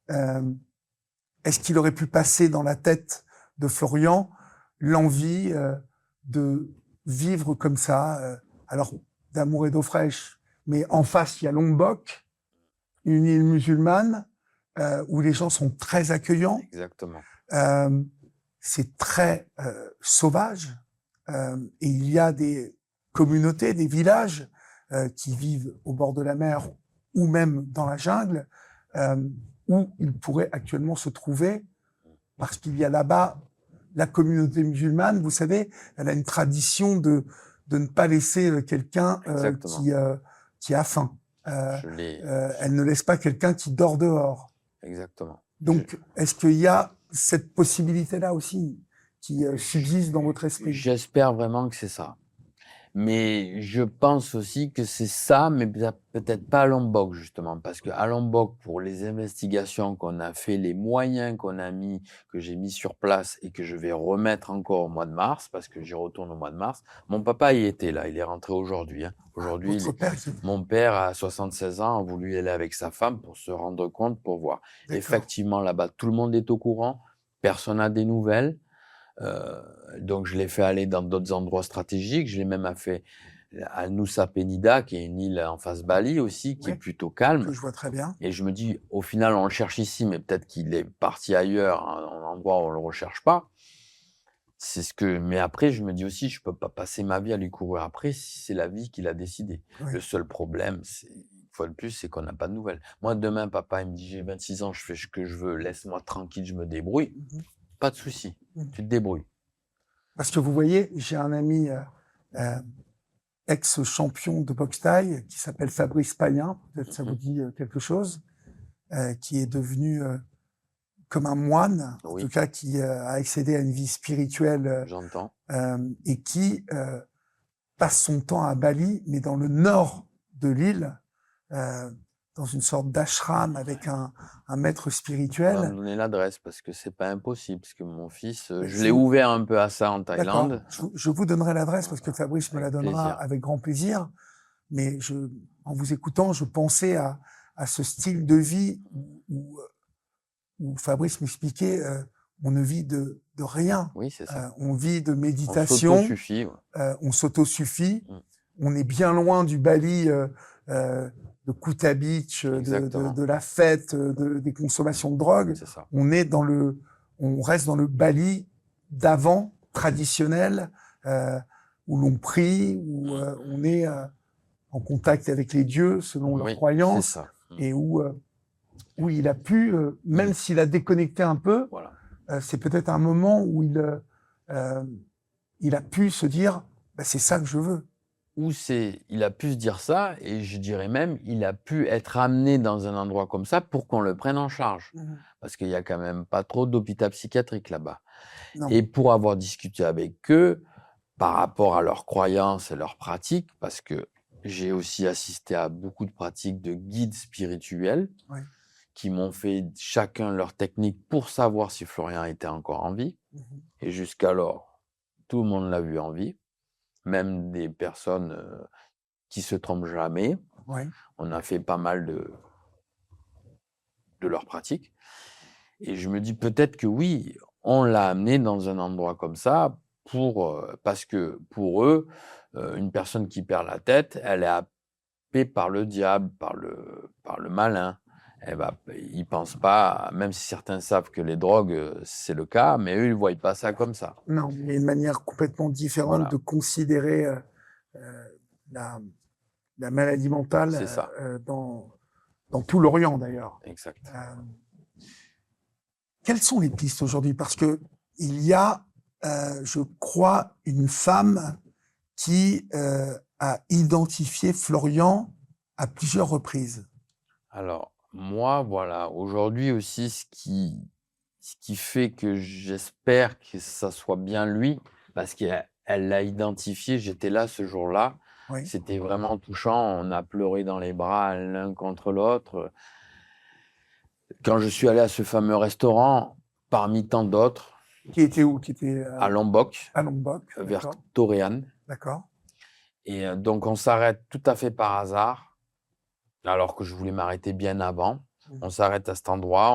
Est-ce qu'il aurait pu passer dans la tête de Florian l'envie de vivre comme ça, alors d'amour et d'eau fraîche, mais en face il y a Lombok, une île musulmane où les gens sont très accueillants. Exactement. C'est très sauvage et il y a des communautés, des villages qui vivent au bord de la mer ou même dans la jungle où il pourrait actuellement se trouver parce qu'il y a là-bas la communauté musulmane, vous savez, elle a une tradition de ne pas laisser quelqu'un Exactement. qui a faim. Je l'ai. Elle ne laisse pas quelqu'un qui dort dehors. Exactement. Donc, est-ce qu'il y a cette possibilité-là aussi qui subsiste dans votre esprit? J'espère vraiment que c'est ça. Mais je pense aussi que c'est ça, mais peut-être pas à Lombok, justement. Parce qu'à Lombok, pour les investigations qu'on a fait, les moyens qu'on a mis, que j'ai mis sur place et que je vais remettre encore au mois de mars, parce que j'y retourne au mois de mars, mon papa y était là, il est rentré aujourd'hui. Hein. Aujourd'hui, Votre père qui... mon père, à 76 ans, a voulu y aller avec sa femme pour se rendre compte, pour voir. D'accord. Effectivement, là-bas, tout le monde est au courant, personne n'a des nouvelles. Donc je l'ai fait aller dans d'autres endroits stratégiques. Je l'ai même fait à Nusa Penida, qui est une île en face Bali aussi, qui est plutôt calme. Que je vois très bien. Et je me dis, au final, on le cherche ici, mais peut-être qu'il est parti ailleurs, un endroit où on le recherche pas. C'est ce que. Mais après, je me dis aussi, je peux pas passer ma vie à lui courir après si c'est la vie qu'il a décidé. Oui. Le seul problème, c'est une fois de plus, c'est qu'on n'a pas de nouvelles. Moi, demain, papa, il me dit, j'ai 26 ans, je fais ce que je veux, laisse-moi tranquille, je me débrouille. Pas de souci, tu te débrouilles. Parce que vous voyez, j'ai un ami ex-champion de boxe thaï qui s'appelle Fabrice Payen, peut-être ça vous dit quelque chose, qui est devenu comme un moine, en tout cas qui a accédé à une vie spirituelle. J'entends. Et qui passe son temps à Bali, mais dans le nord de l'île, dans une sorte d'ashram avec un maître spirituel. On va me donner l'adresse parce que c'est pas impossible, parce que mon fils, je l'ai ouvert un peu à ça en Thaïlande. Je vous donnerai l'adresse parce que Fabrice me la donnera plaisir. avec grand plaisir. Mais en vous écoutant, je pensais à ce style de vie où Fabrice m'expliquait, on ne vit de rien. Oui, c'est ça. On vit de méditation. On s'autosuffit. Ouais. On s'autosuffit. On est bien loin du Bali de Kuta Beach, de la fête, des consommations de drogue. C'est ça. On reste dans le Bali d'avant, traditionnel, où l'on prie, où on est en contact avec les dieux selon leurs croyances, c'est ça. et où il a pu, même s'il a déconnecté un peu, voilà. C'est peut-être un moment où il a pu se dire, bah, c'est ça que je veux. Ou il a pu se dire ça, et je dirais même, il a pu être amené dans un endroit comme ça pour qu'on le prenne en charge. Parce qu'il y a quand même pas trop d'hôpital psychiatrique là-bas. Et pour avoir discuté avec eux, par rapport à leurs croyances et leurs pratiques, parce que j'ai aussi assisté à beaucoup de pratiques de guides spirituels qui m'ont fait chacun leur technique pour savoir si Florian était encore en vie. Et jusqu'alors, tout le monde l'a vu en vie. Même des personnes qui se trompent jamais. On a fait pas mal de leurs pratiques. Et je me dis peut-être que oui, on l'a amené dans un endroit comme ça parce que pour eux, une personne qui perd la tête, elle est happée par le diable, par le malin. Ils pensent pas, même si certains savent que les drogues, c'est le cas, mais eux, ils ne voient pas ça comme ça. Non, il y a une manière complètement différente de considérer la maladie mentale dans tout l'Orient, d'ailleurs. Exact. Quelles sont les pistes aujourd'hui? Parce que il y a, je crois, une femme qui a identifié Florian à plusieurs reprises. Alors, moi, voilà, aujourd'hui aussi, ce qui fait que j'espère que ça soit bien lui, parce qu'elle l'a identifié, j'étais là ce jour-là, c'était vraiment touchant, on a pleuré dans les bras l'un contre l'autre. Quand je suis allé à ce fameux restaurant, parmi tant d'autres. Qui était où? Qui était à Lombok. À Lombok, vers Toréan. D'accord. Et donc, on s'arrête tout à fait par hasard, alors que je voulais m'arrêter bien avant. On s'arrête à cet endroit,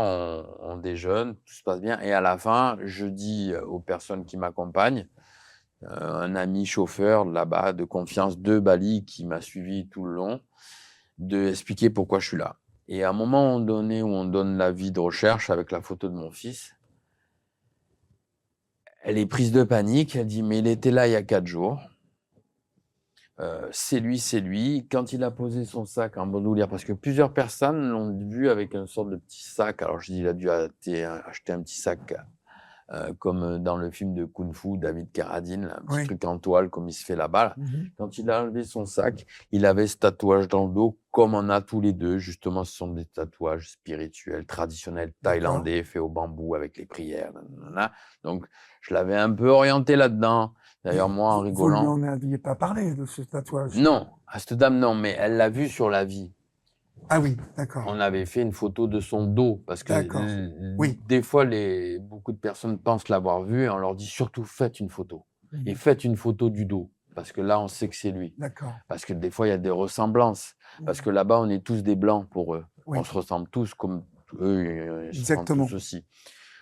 on déjeune, tout se passe bien. Et à la fin, je dis aux personnes qui m'accompagnent, un ami chauffeur là-bas de confiance de Bali qui m'a suivi tout le long, d'expliquer pourquoi je suis là. Et à un moment donné où on donne l'avis de recherche avec la photo de mon fils, elle est prise de panique, elle dit « mais il était là il y a 4 jours ». C'est lui. Quand il a posé son sac en bandoulière, parce que plusieurs personnes l'ont vu avec une sorte de petit sac. Alors je dis, il a dû acheter un petit sac comme dans le film de Kung Fu, David Carradine, là, un petit Oui. truc en toile, comme il se fait là-bas. Là. Mhm. Quand il a enlevé son sac, il avait ce tatouage dans le dos, comme on a tous les deux. Justement, ce sont des tatouages spirituels, traditionnels, thaïlandais, faits au bambou avec les prières. Nanana. Donc, je l'avais un peu orienté là-dedans. D'ailleurs, moi, en Vous lui rigolant... en aviez pas parlé de ce tatouage? Non, à cette dame, non, mais elle l'a vu sur la vie. Ah oui, d'accord. On avait fait une photo de son dos parce que D'accord. Oui. des fois, beaucoup de personnes pensent l'avoir vu et on leur dit surtout faites une photo. Mhm. Et faites une photo du dos parce que là, on sait que c'est lui. D'accord. Parce que des fois, il y a des ressemblances. Parce que là-bas, on est tous des blancs pour eux. Oui. On se ressemble tous comme eux, ils se Exactement. ressemblent tous aussi.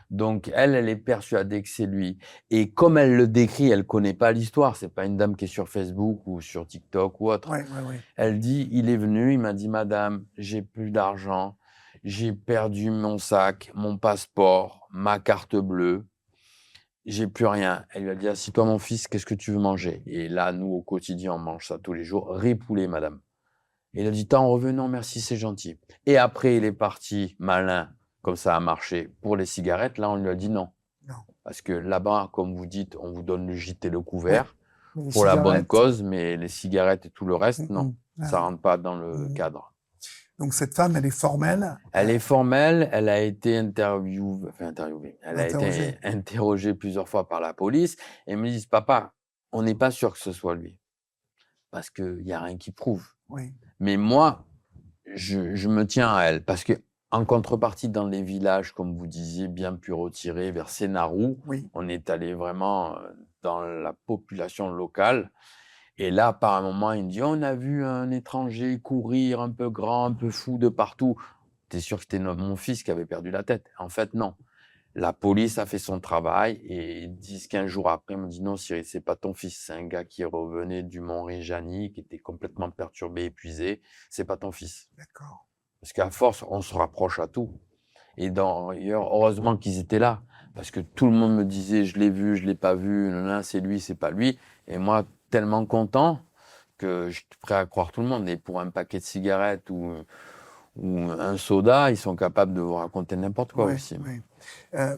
Donc, elle est persuadée que c'est lui. Et comme elle le décrit, elle connaît pas l'histoire. C'est pas une dame qui est sur Facebook ou sur TikTok ou autre. Ouais, ouais, ouais. Elle dit, il est venu, il m'a dit, madame, j'ai plus d'argent, j'ai perdu mon sac, mon passeport, ma carte bleue, j'ai plus rien. Elle lui a dit, assis-toi mon fils, qu'est-ce que tu veux manger? Et là, nous, au quotidien, on mange ça tous les jours. Riz poulet, madame. Et il a dit, t'en revenant, merci, c'est gentil. Et après, il est parti, malin, comme ça a marché, pour les cigarettes. Là, on lui a dit non. Non. Parce que là-bas, comme vous dites, on vous donne le gîte et le couvert Mais les pour la bonne cigarettes, cause, mais les cigarettes et tout le reste, non. Ah Ça oui. rentre pas dans le cadre. Donc cette femme, elle est formelle. Elle est formelle, elle a été interviewée, elle a Interrogée. été interrogée plusieurs fois par la police et me disent, papa, on n'est pas sûr que ce soit lui. Parce qu'il n'y a rien qui prouve. Oui. Mais moi, je me tiens à elle parce que en contrepartie, dans les villages, comme vous disiez, bien plus retirés vers Sénarou, Oui. on est allé vraiment dans la population locale. Et là, par un moment, il me dit, on a vu un étranger courir un peu grand, un peu fou de partout. T'es sûr que c'était mon fils qui avait perdu la tête? En fait, non. La police a fait son travail et 10-15 jours après, on me dit non, Cyril, c'est pas ton fils. C'est un gars qui revenait du Mont-Réjani, qui était complètement perturbé, épuisé. C'est pas ton fils. D'accord. Parce qu'à force, on se rapproche à tout. Et d'ailleurs, heureusement qu'ils étaient là. Parce que tout le monde me disait, je l'ai vu, je l'ai pas vu, non, c'est lui, c'est pas lui. Et moi, tellement content que je suis prêt à croire tout le monde. Et pour un paquet de cigarettes ou un soda, ils sont capables de vous raconter n'importe quoi aussi. Ouais.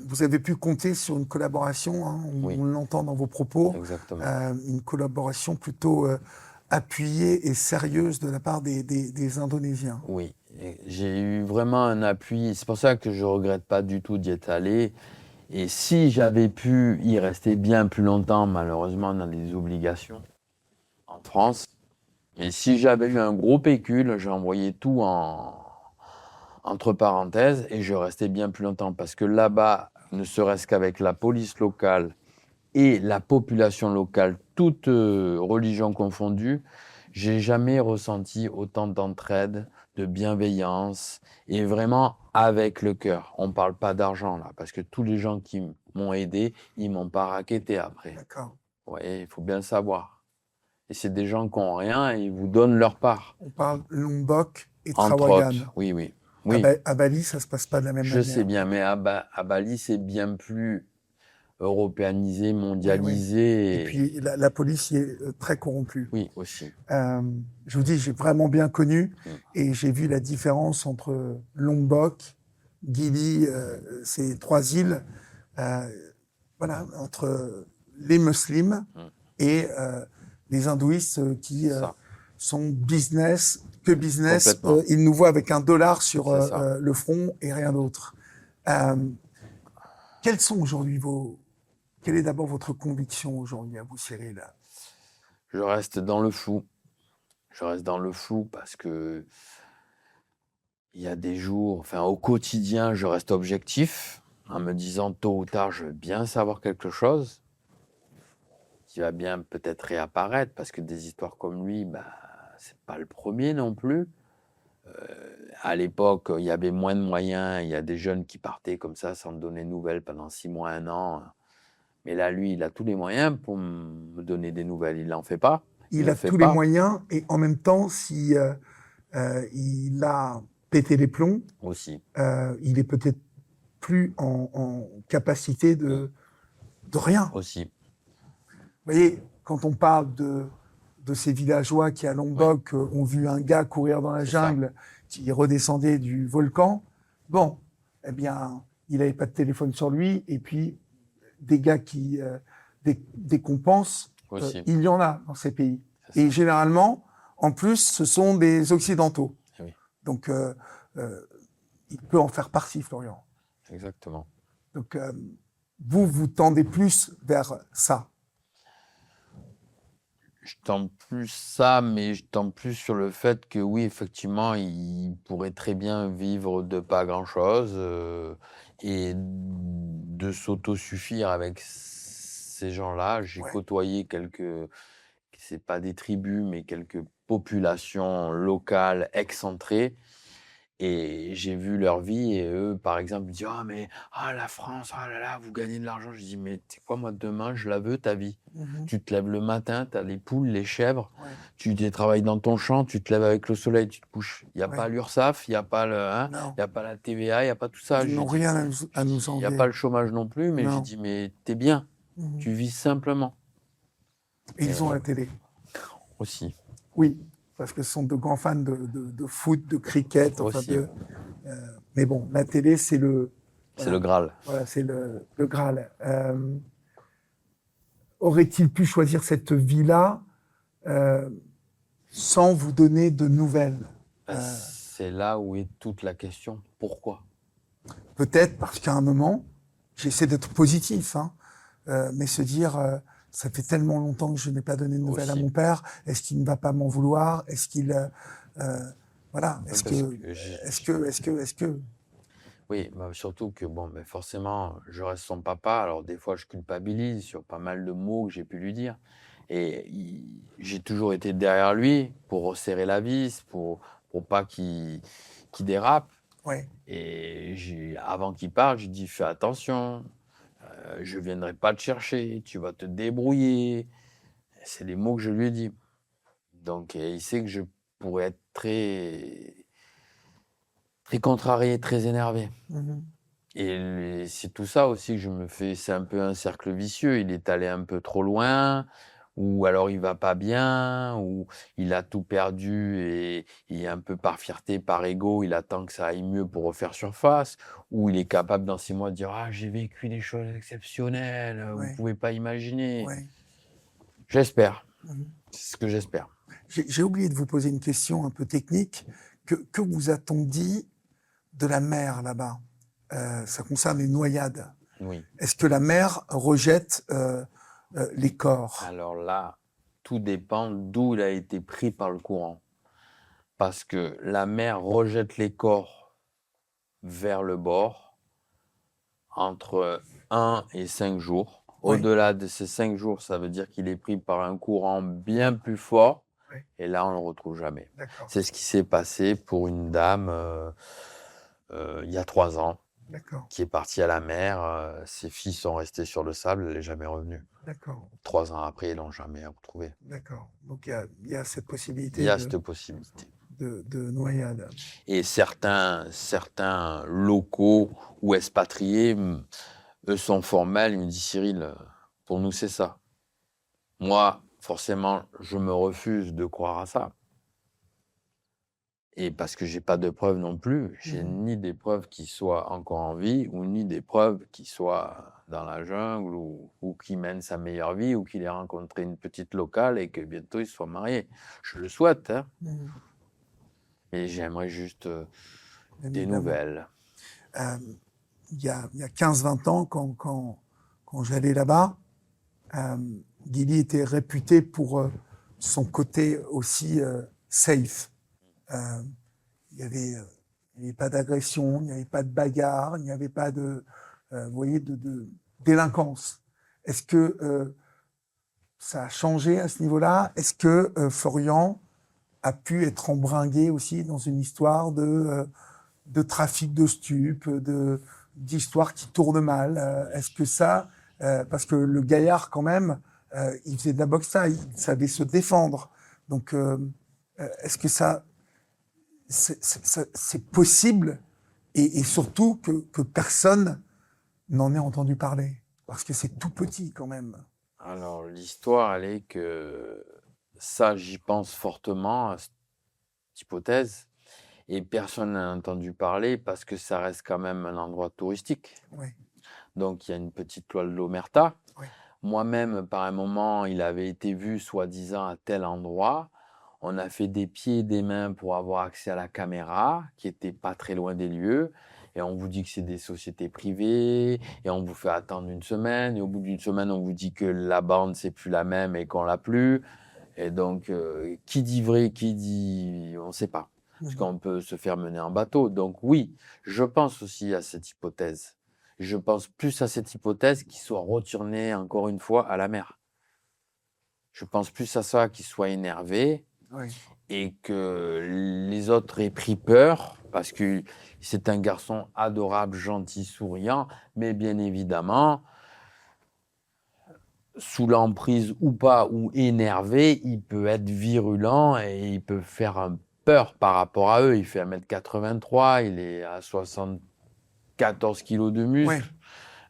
Vous avez pu compter sur une collaboration, hein, Oui. on l'entend dans vos propos, Exactement. une collaboration plutôt appuyée et sérieuse de la part des Indonésiens. Oui, et j'ai eu vraiment un appui. C'est pour ça que je regrette pas du tout d'y être allé. Et si j'avais pu y rester bien plus longtemps, malheureusement, on a des obligations en France. Et si j'avais eu un gros pécule, j'ai envoyé tout entre parenthèses et je restais bien plus longtemps. Parce que là-bas, ne serait-ce qu'avec la police locale et la population locale, toutes religions confondues, j'ai jamais ressenti autant d'entraide, de bienveillance et vraiment avec le cœur. On parle pas d'argent là, parce que tous les gens qui m'ont aidé, ils m'ont pas racketté après. D'accord. Ouais, il faut bien le savoir. Et c'est des gens qui ont rien et ils vous donnent leur part. On parle Lombok et Entre Trawagan. autres, oui. Oui. À Bali, ça se passe pas de la même Je manière. sais bien, mais à Bali, c'est bien plus européanisé, mondialisé. Et puis la police y est très corrompue. Oui, aussi. Je vous dis, j'ai vraiment bien connu et j'ai vu la différence entre Lombok, Gili, ces trois îles, voilà, entre les musulmans et les hindouistes qui sont business, ils nous voient avec $1 sur le front et rien d'autre. Quelles sont aujourd'hui quelle est d'abord votre conviction aujourd'hui à vous, Cyril? Je reste dans le flou. Je reste dans le flou parce que il y a des jours, enfin au quotidien, je reste objectif en me disant tôt ou tard, je veux bien savoir quelque chose qui va bien peut-être réapparaître parce que des histoires comme lui, c'est pas le premier non plus. À l'époque, il y avait moins de moyens, il y a des jeunes qui partaient comme ça sans me donner de nouvelles pendant 6 mois, 1 an. Mais là, lui, il a tous les moyens pour me donner des nouvelles. Il n'en fait pas. Il a tous les moyens et en même temps, si il a pété les plombs, aussi, il est peut-être plus en capacité de rien. Aussi. Vous voyez, quand on parle de ces villageois qui, à Lombok, ont vu un gars courir dans la jungle, qui redescendait du volcan, bon, eh bien, il n'avait pas de téléphone sur lui et puis dégâts qui décompensent, Aussi. il y en a dans ces pays. C'est ça. Et généralement, en plus, ce sont des Occidentaux. Oui. Donc, il peut en faire partie, Florian. Exactement. Donc, vous tendez plus vers ça. Je tends plus ça, mais je tends plus sur le fait que oui, effectivement, il pourrait très bien vivre de pas grand-chose et de s'autosuffire avec ces gens-là. J'ai Ouais. côtoyé quelques, c'est pas des tribus, mais quelques populations locales excentrées. Et j'ai vu leur vie et eux, par exemple, ils disent: «Ah mais la France, ah là là, vous gagnez de l'argent». Je dis: «Mais tu sais quoi, moi demain, je la veux ta vie. Mhm. Tu te lèves le matin, tu as les poules, les chèvres, Ouais. tu travailles dans ton champ, tu te lèves avec le soleil, tu te couches. Il y a Ouais. pas l'URSSAF, il y a pas le Non, il y a pas la TVA, il y a pas tout ça». ils Je n'ont dis rien à nous il y a envier. pas le chômage non plus, mais j'ai Non. dit: «Mais tu es bien, Mhm. tu vis simplement». Et ils ont la télé. Aussi. Oui, parce que ce sont de grands fans de foot, de cricket. Enfin Aussi. mais bon, la télé, c'est le... C'est le Graal. Voilà, c'est le Graal. Aurait-il pu choisir cette vie-là sans vous donner de nouvelles? C'est là où est toute la question. Pourquoi? Peut-être parce qu'à un moment, j'essaie d'être positif, hein, mais se dire, ça fait tellement longtemps que je n'ai pas donné de nouvelles à Aussi. mon père, est-ce qu'il ne va pas m'en vouloir? Est-ce qu'il... voilà, est-ce que... Oui, bah, surtout que bon, ben forcément, je reste son papa. Alors des fois, je culpabilise sur pas mal de mots que j'ai pu lui dire. Et j'ai toujours été derrière lui pour resserrer la vis, pour pas qu'il dérape. Ouais, Et avant qu'il parte, j'ai dit: «Fais attention, je viendrai pas te chercher, tu vas te débrouiller». C'est les mots que je lui ai dit. Donc il sait que je pourrais être très, très contrarié, très énervé. mhm, Et c'est tout ça aussi que je me fais, c'est un peu un cercle vicieux. Il est allé un peu trop loin, ou alors il va pas bien, ou il a tout perdu et un peu par fierté, par ego, il attend que ça aille mieux pour refaire surface, ou il est capable dans 6 mois de dire: «Ah, j'ai vécu des choses exceptionnelles, vous ouais, pouvez pas imaginer». ouais. J'espère, Mhm. c'est ce que j'espère. J'ai oublié de vous poser une question un peu technique. Que vous a-t-on dit de la mer là-bas? Ça concerne les noyades. Oui. Est-ce que la mer rejette les corps? Alors là, tout dépend d'où il a été pris par le courant. Parce que la mer rejette les corps vers le bord entre 1 et 5 jours. Oui, Au-delà de ces 5 jours, ça veut dire qu'il est pris par un courant bien plus fort oui, et là, on ne le retrouve jamais. d'accord, C'est ce qui s'est passé pour une dame il y a 3 ans d'accord, qui est partie à la mer. Ses filles sont restées sur le sable, elle n'est jamais revenue. d'accord, 3 ans après, ils l'ont jamais retrouvée. d'accord. Donc il y a cette Il possibilité y a cette possibilité. de noyade. Et certains locaux ou expatriés, eux, sont formels. Ils me disent: «Cyril, pour nous, c'est ça». Moi, forcément, je me refuse de croire à ça. Et parce que j'ai pas de preuves non plus. J'ai Mhm. ni des preuves qu'ils soient encore en vie ou ni des preuves qu'ils soient dans la jungle ou qu'il mène sa meilleure vie ou qu'il ait rencontré une petite locale et que bientôt il soit marié. Je le souhaite, hein, Mhm. mais j'aimerais juste, Bien des évidemment. nouvelles. Il y a 15-20 ans, quand j'allais là-bas, Gili était réputé pour son côté aussi safe. Euh, il n'y avait pas d'agression, il n'y avait pas de bagarre, il n'y avait pas de, vous voyez, de délinquance. Est-ce que ça a changé à ce niveau-là? Est-ce que Florian a pu être embringué aussi dans une histoire de trafic de stupes, d'histoires qui tournent mal? Est-ce que ça, parce que le gaillard quand même, il faisait de la boxe thaï, il savait se défendre. Donc, est-ce que ça, c'est possible et surtout que personne n'en ait entendu parler? Parce que c'est tout petit quand même. Alors, l'histoire, elle est que ça, j'y pense fortement à cette hypothèse et personne n'a entendu parler parce que ça reste quand même un endroit touristique. Oui, Donc, il y a une petite loi de l'omerta. Oui. Moi-même, par un moment, il avait été vu, soi-disant, à tel endroit. On a fait des pieds et des mains pour avoir accès à la caméra, qui était pas très loin des lieux. Et on vous dit que c'est des sociétés privées, et on vous fait attendre une semaine. Et au bout d'une semaine, on vous dit que la bande, c'est plus la même et qu'on l'a plus. Et donc, qui dit vrai, qui dit... On ne sait pas. Parce qu'on peut se faire mener en bateau. Donc oui, je pense aussi à cette hypothèse. Je pense plus à cette hypothèse qu'il soit retourné encore une fois à la mer. Je pense plus à ça, qu'il soit énervé Oui. et que les autres aient pris peur parce que c'est un garçon adorable, gentil, souriant, mais bien évidemment, sous l'emprise ou pas, ou énervé, il peut être virulent et il peut faire peur par rapport à eux. Il fait 1m83, il est à 74 kilos de Oui. muscle.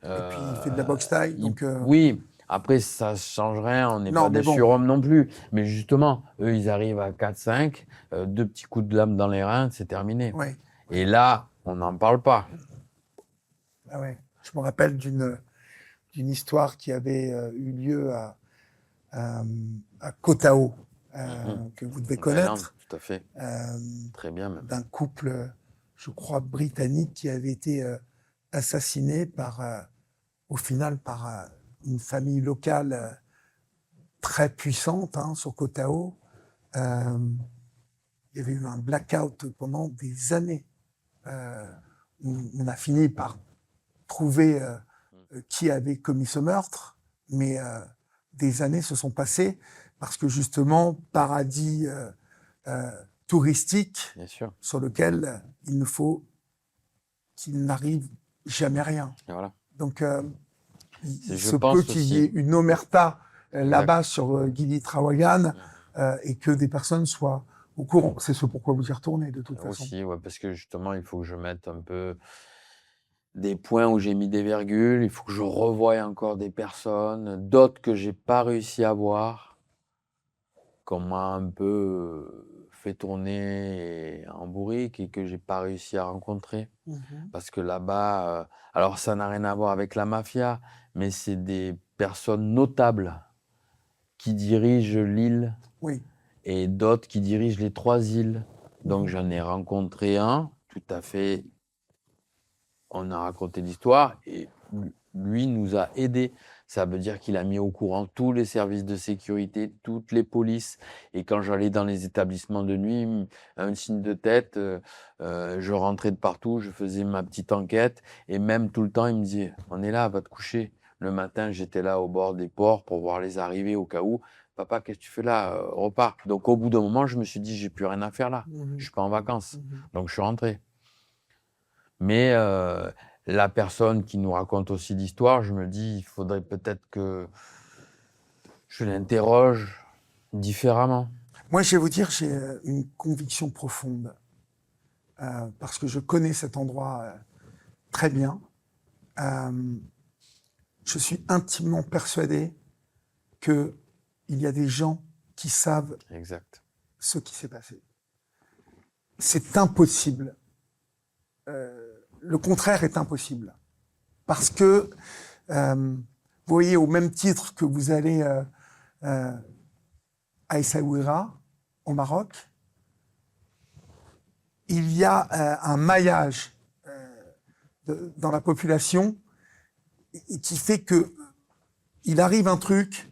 Et puis, il fait de la boxe taille. Donc, Oui, après, ça ne change rien, on n'est non, pas mais des bon. surhommes non plus. Mais justement, eux, ils arrivent à 4-5, 2 petits coups de lame dans les reins, c'est terminé. Oui. Et là, on n'en parle pas. Ah ouais. Je me rappelle d'une histoire qui avait eu lieu à Kotao, que vous devez En Thaïlande, connaître, tout à fait. Très bien même. d'un couple, je crois, britannique qui avait été assassiné au final par une famille locale très puissante sur Kotao. Il y avait eu un blackout pendant des années. On a fini par trouver qui avait commis ce meurtre, mais des années se sont passées parce que justement, paradis touristique Bien sûr. sur lequel il ne faut qu'il n'arrive jamais rien. Et voilà. Donc, il Je se pense peut qu'il y ait aussi. une omerta là-bas sur Gili Trawangan et que des personnes soient au courant. C'est ce pourquoi vous y retournez de toute façon. Aussi, ouais, parce que justement, il faut que je mette un peu des points où j'ai mis des virgules, il faut que je revoie encore des personnes, d'autres que j'ai pas réussi à voir, qu'on m'a un peu fait tourner en bourrique et que j'ai pas réussi à rencontrer. Parce que là-bas, alors ça n'a rien à voir avec la mafia, mais c'est des personnes notables qui dirigent l'île Oui. et d'autres qui dirigent les 3 îles. Donc j'en ai rencontré un, tout à fait. On a raconté l'histoire et lui nous a aidés. Ça veut dire qu'il a mis au courant tous les services de sécurité, toutes les polices. Et quand j'allais dans les établissements de nuit, un signe de tête, je rentrais de partout, je faisais ma petite enquête. Et même tout le temps, il me disait, on est là, va te coucher. Le matin, j'étais là au bord des ports pour voir les arrivées au cas où. Papa, qu'est-ce que tu fais là? Repars. Donc au bout d'un moment, je me suis dit, j'ai plus rien à faire là. Je suis pas en vacances. Donc je suis rentré. Mais la personne qui nous raconte aussi l'histoire, je me dis, il faudrait peut-être que je l'interroge différemment. Moi, je vais vous dire, j'ai une conviction profonde parce que je connais cet endroit très bien. Je suis intimement persuadé qu'il y a des gens qui savent Exact. ce qui s'est passé. C'est impossible. Le contraire est impossible. Parce que, vous voyez, au même titre que vous allez à Essaouira, au Maroc, il y a un maillage dans la population qui fait que il arrive un truc,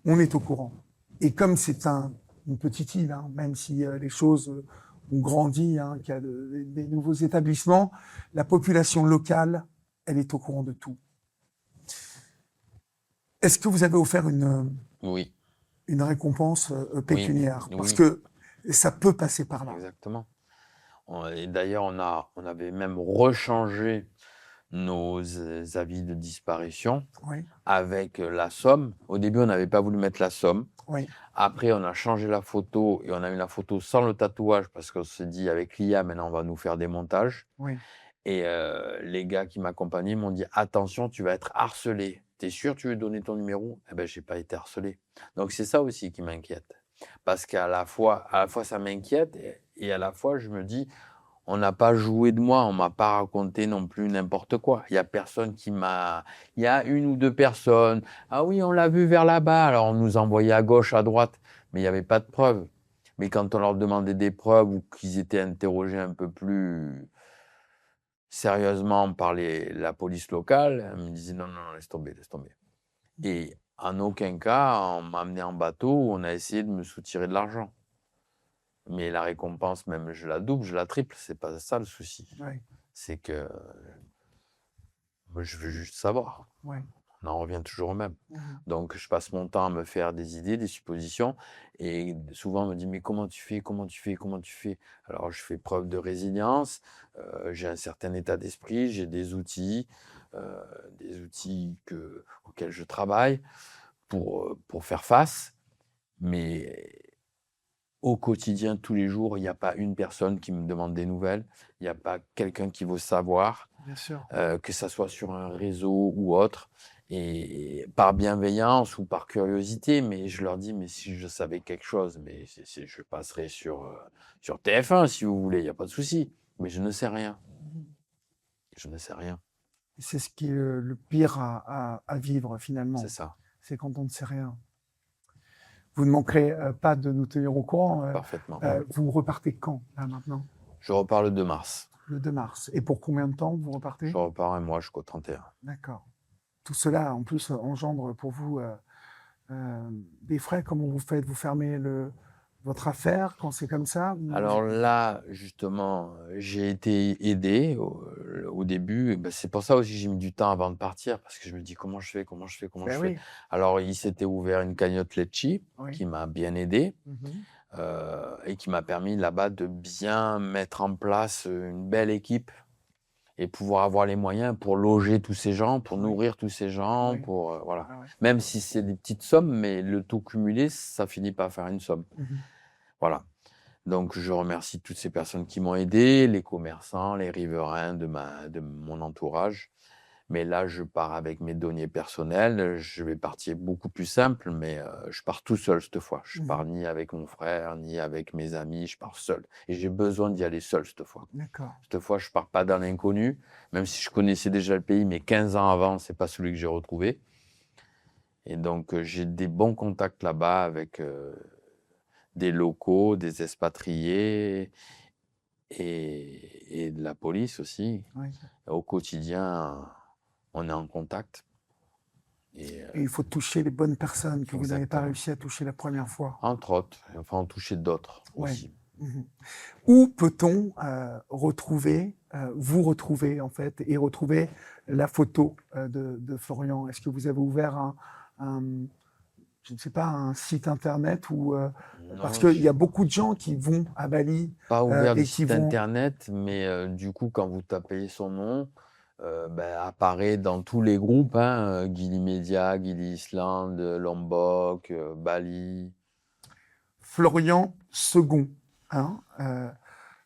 on est au courant. Et comme c'est une petite île, même si les choses ont grandi, qu'il y a des nouveaux établissements, la population locale, elle est au courant de tout. Est-ce que vous avez offert Oui. une récompense pécuniaire? Oui. Parce que ça peut passer par là. Exactement. Et d'ailleurs, on avait même rechangé nos avis de disparition avec la somme. Au début, on n'avait pas voulu mettre la somme. Après, on a changé la photo et on a mis la photo sans le tatouage parce qu'on s'est dit avec l'IA, maintenant, on va nous faire des montages. Et les gars qui m'accompagnaient m'ont dit, attention, tu vas être harcelé. T'es sûr tu veux donner ton numéro? Eh ben, j'ai pas été harcelé. Donc, c'est ça aussi qui m'inquiète. Parce qu'à la fois, ça m'inquiète et à la fois, je me dis, On n'a pas joué de moi, on m'a pas raconté non plus n'importe quoi. Il y a personne qui m'a... Il y a une ou deux personnes. Ah oui, on l'a vu vers là-bas. Alors on nous envoyait à gauche, à droite, mais il n'y avait pas de preuves. Mais quand on leur demandait des preuves ou qu'ils étaient interrogés un peu plus sérieusement par la police locale, ils me disaient non, non, laisse tomber, laisse tomber. Et en aucun cas, on m'a amené en bateau où on a essayé de me soutirer de l'argent. Mais la récompense, même je la double, je la triple, c'est pas ça le souci. Ouais. C'est que moi, je veux juste savoir. Ouais. On en revient toujours au même. Mmh. Donc, je passe mon temps à me faire des idées, des suppositions. Et souvent, on me dit, mais comment tu fais, comment tu fais, comment tu fais? Alors, je fais preuve de résilience. J'ai un certain état d'esprit, j'ai des outils auxquels je travaille pour faire face. Mais au quotidien, tous les jours, il n'y a pas une personne qui me demande des nouvelles. Il n'y a pas quelqu'un qui veut savoir, Bien sûr. que ça soit sur un réseau ou autre. Et par bienveillance ou par curiosité, mais je leur dis, mais si je savais quelque chose, mais je passerais sur TF1 si vous voulez, il n'y a pas de souci. Mais je ne sais rien. Je ne sais rien. C'est ce qui est le pire à vivre finalement. C'est ça, C'est quand on ne sait rien. Vous ne manquerez pas de nous tenir au courant. parfaitement. Vous repartez quand, là, maintenant? Je repars le 2 mars. Le 2 mars. Et pour combien de temps vous repartez? Je repars un mois jusqu'au 31. D'accord. Tout cela, en plus, engendre pour vous des frais. Comment vous faites? Vous fermez votre affaire quand c'est comme ça? Alors là, justement, j'ai été aidé au début. Et ben, c'est pour ça aussi que j'ai mis du temps avant de partir, parce que je me dis comment je fais, comment je fais, comment Ben je oui. fais. Alors, il s'était ouvert une cagnotte Litchi Oui. qui m'a bien aidé Mhm. et qui m'a permis là-bas de bien mettre en place une belle équipe et pouvoir avoir les moyens pour loger tous ces gens, pour Oui. nourrir tous ces gens, Oui. pour voilà. Ah ouais. Même si c'est des petites sommes, mais le tout cumulé, ça finit par faire une somme. Mhm. Voilà. Donc, je remercie toutes ces personnes qui m'ont aidé, les commerçants, les riverains de mon entourage. Mais là, je pars avec mes deniers personnels. Je vais partir beaucoup plus simple, mais je pars tout seul cette fois. Je pars ni avec mon frère, ni avec mes amis. Je pars seul. Et j'ai besoin d'y aller seul cette fois. D'accord. Cette fois, je pars pas dans l'inconnu, même si je connaissais déjà le pays, mais 15 ans avant, c'est pas celui que j'ai retrouvé. Et donc, j'ai des bons contacts là-bas avec des locaux, des expatriés et de la police aussi. Oui. Au quotidien, on est en contact. Et, Et il faut toucher les bonnes personnes que vous n'avez pas Exactement. réussi à toucher la première fois. entre autres, enfin en toucher d'autres Ouais. aussi. Mhm. Où peut-on vous retrouver en fait, et retrouver la photo de Florian? Est-ce que vous avez ouvert je ne sais pas, un site internet ou parce Non, qu'il y a beaucoup de gens qui vont à Bali pas ouvert et de qui site vont. internet, mais du coup, quand vous tapez son nom, apparaît dans tous les groupes, hein, Gili Media, Gili Island, Lombok, Bali. Florian Segond. Hein,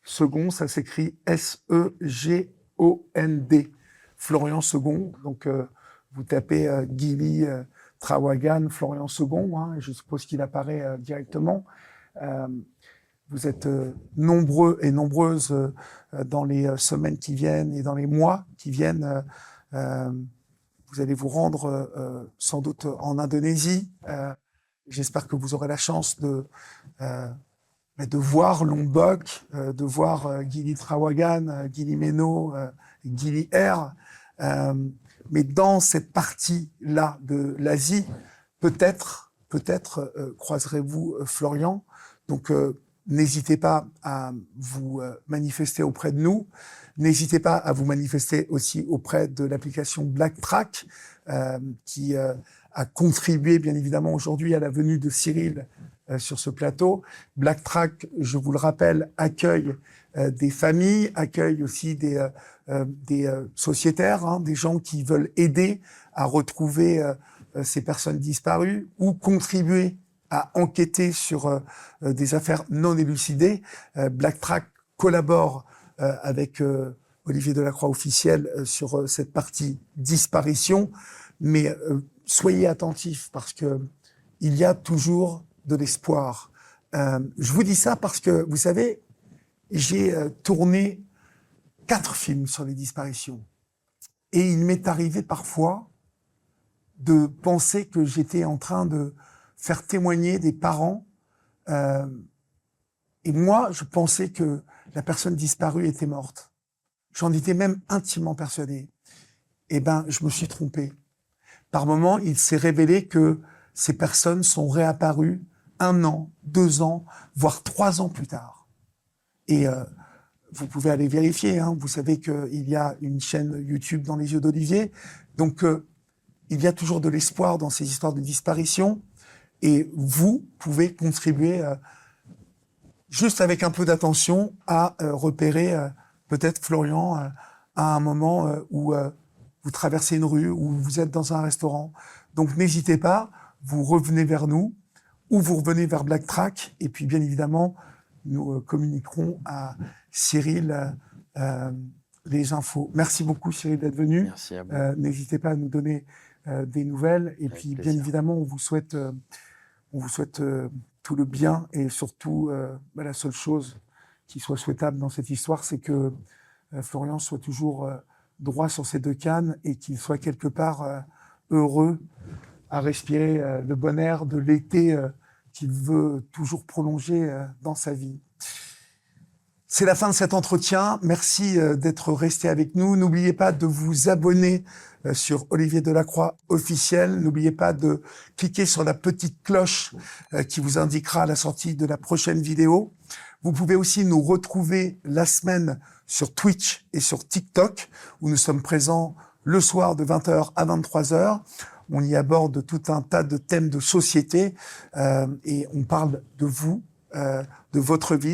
Segond, ça s'écrit S-E-G-O-N-D. Florian Segond. Donc, vous tapez Gili Trawangan, Florian Segond, hein, et je suppose qu'il apparaît directement. Vous êtes nombreux et nombreuses dans les semaines qui viennent et dans les mois qui viennent. Vous allez vous rendre sans doute en Indonésie. J'espère que vous aurez la chance de voir Lombok, de voir Gili Trawangan, Gili Meno, Gili Air. Mais dans cette partie-là de l'Asie, peut-être croiserez-vous Florian. Donc, n'hésitez pas à vous manifester auprès de nous. N'hésitez pas à vous manifester aussi auprès de l'application BlackTrack, qui a contribué bien évidemment aujourd'hui à la venue de Cyril sur ce plateau. BlackTrack, je vous le rappelle, accueille des familles, accueille aussi des sociétaires, hein, des gens qui veulent aider à retrouver ces personnes disparues ou contribuer à enquêter sur des affaires non élucidées. BlackTrack collabore avec Olivier Delacroix officiel sur cette partie disparition, mais soyez attentifs parce que il y a toujours de l'espoir. Je vous dis ça parce que, vous savez, j'ai tourné 4 films sur les disparitions. Et il m'est arrivé parfois de penser que j'étais en train de faire témoigner des parents. Et moi, je pensais que la personne disparue était morte. J'en étais même intimement persuadé. Eh ben, je me suis trompé. Par moments, il s'est révélé que ces personnes sont réapparues 1 an, 2 ans, voire 3 ans plus tard. Et vous pouvez aller vérifier. Hein. Vous savez qu'il y a une chaîne YouTube dans les yeux d'Olivier. Donc, il y a toujours de l'espoir dans ces histoires de disparition. Et vous pouvez contribuer, juste avec un peu d'attention, à repérer peut-être Florian à un moment où vous traversez une rue, où vous êtes dans un restaurant. Donc, n'hésitez pas, vous revenez vers nous, ou vous revenez vers Black Track. Et puis, bien évidemment, nous communiquerons à Cyril les infos. Merci beaucoup, Cyril, d'être venu. Merci à vous. N'hésitez pas à nous donner des nouvelles. Et Avec puis, plaisir. bien évidemment, on vous souhaite tout le bien. Et surtout, la seule chose qui soit souhaitable dans cette histoire, c'est que Florian soit toujours droit sur ses 2 cannes et qu'il soit quelque part heureux à respirer le bon air de l'été qu'il veut toujours prolonger dans sa vie. C'est la fin de cet entretien. Merci d'être resté avec nous. N'oubliez pas de vous abonner sur Olivier Delacroix officiel. N'oubliez pas de cliquer sur la petite cloche qui vous indiquera la sortie de la prochaine vidéo. Vous pouvez aussi nous retrouver la semaine sur Twitch et sur TikTok, où nous sommes présents le soir de 20h à 23h. On y aborde tout un tas de thèmes de société et on parle de vous, de votre vie,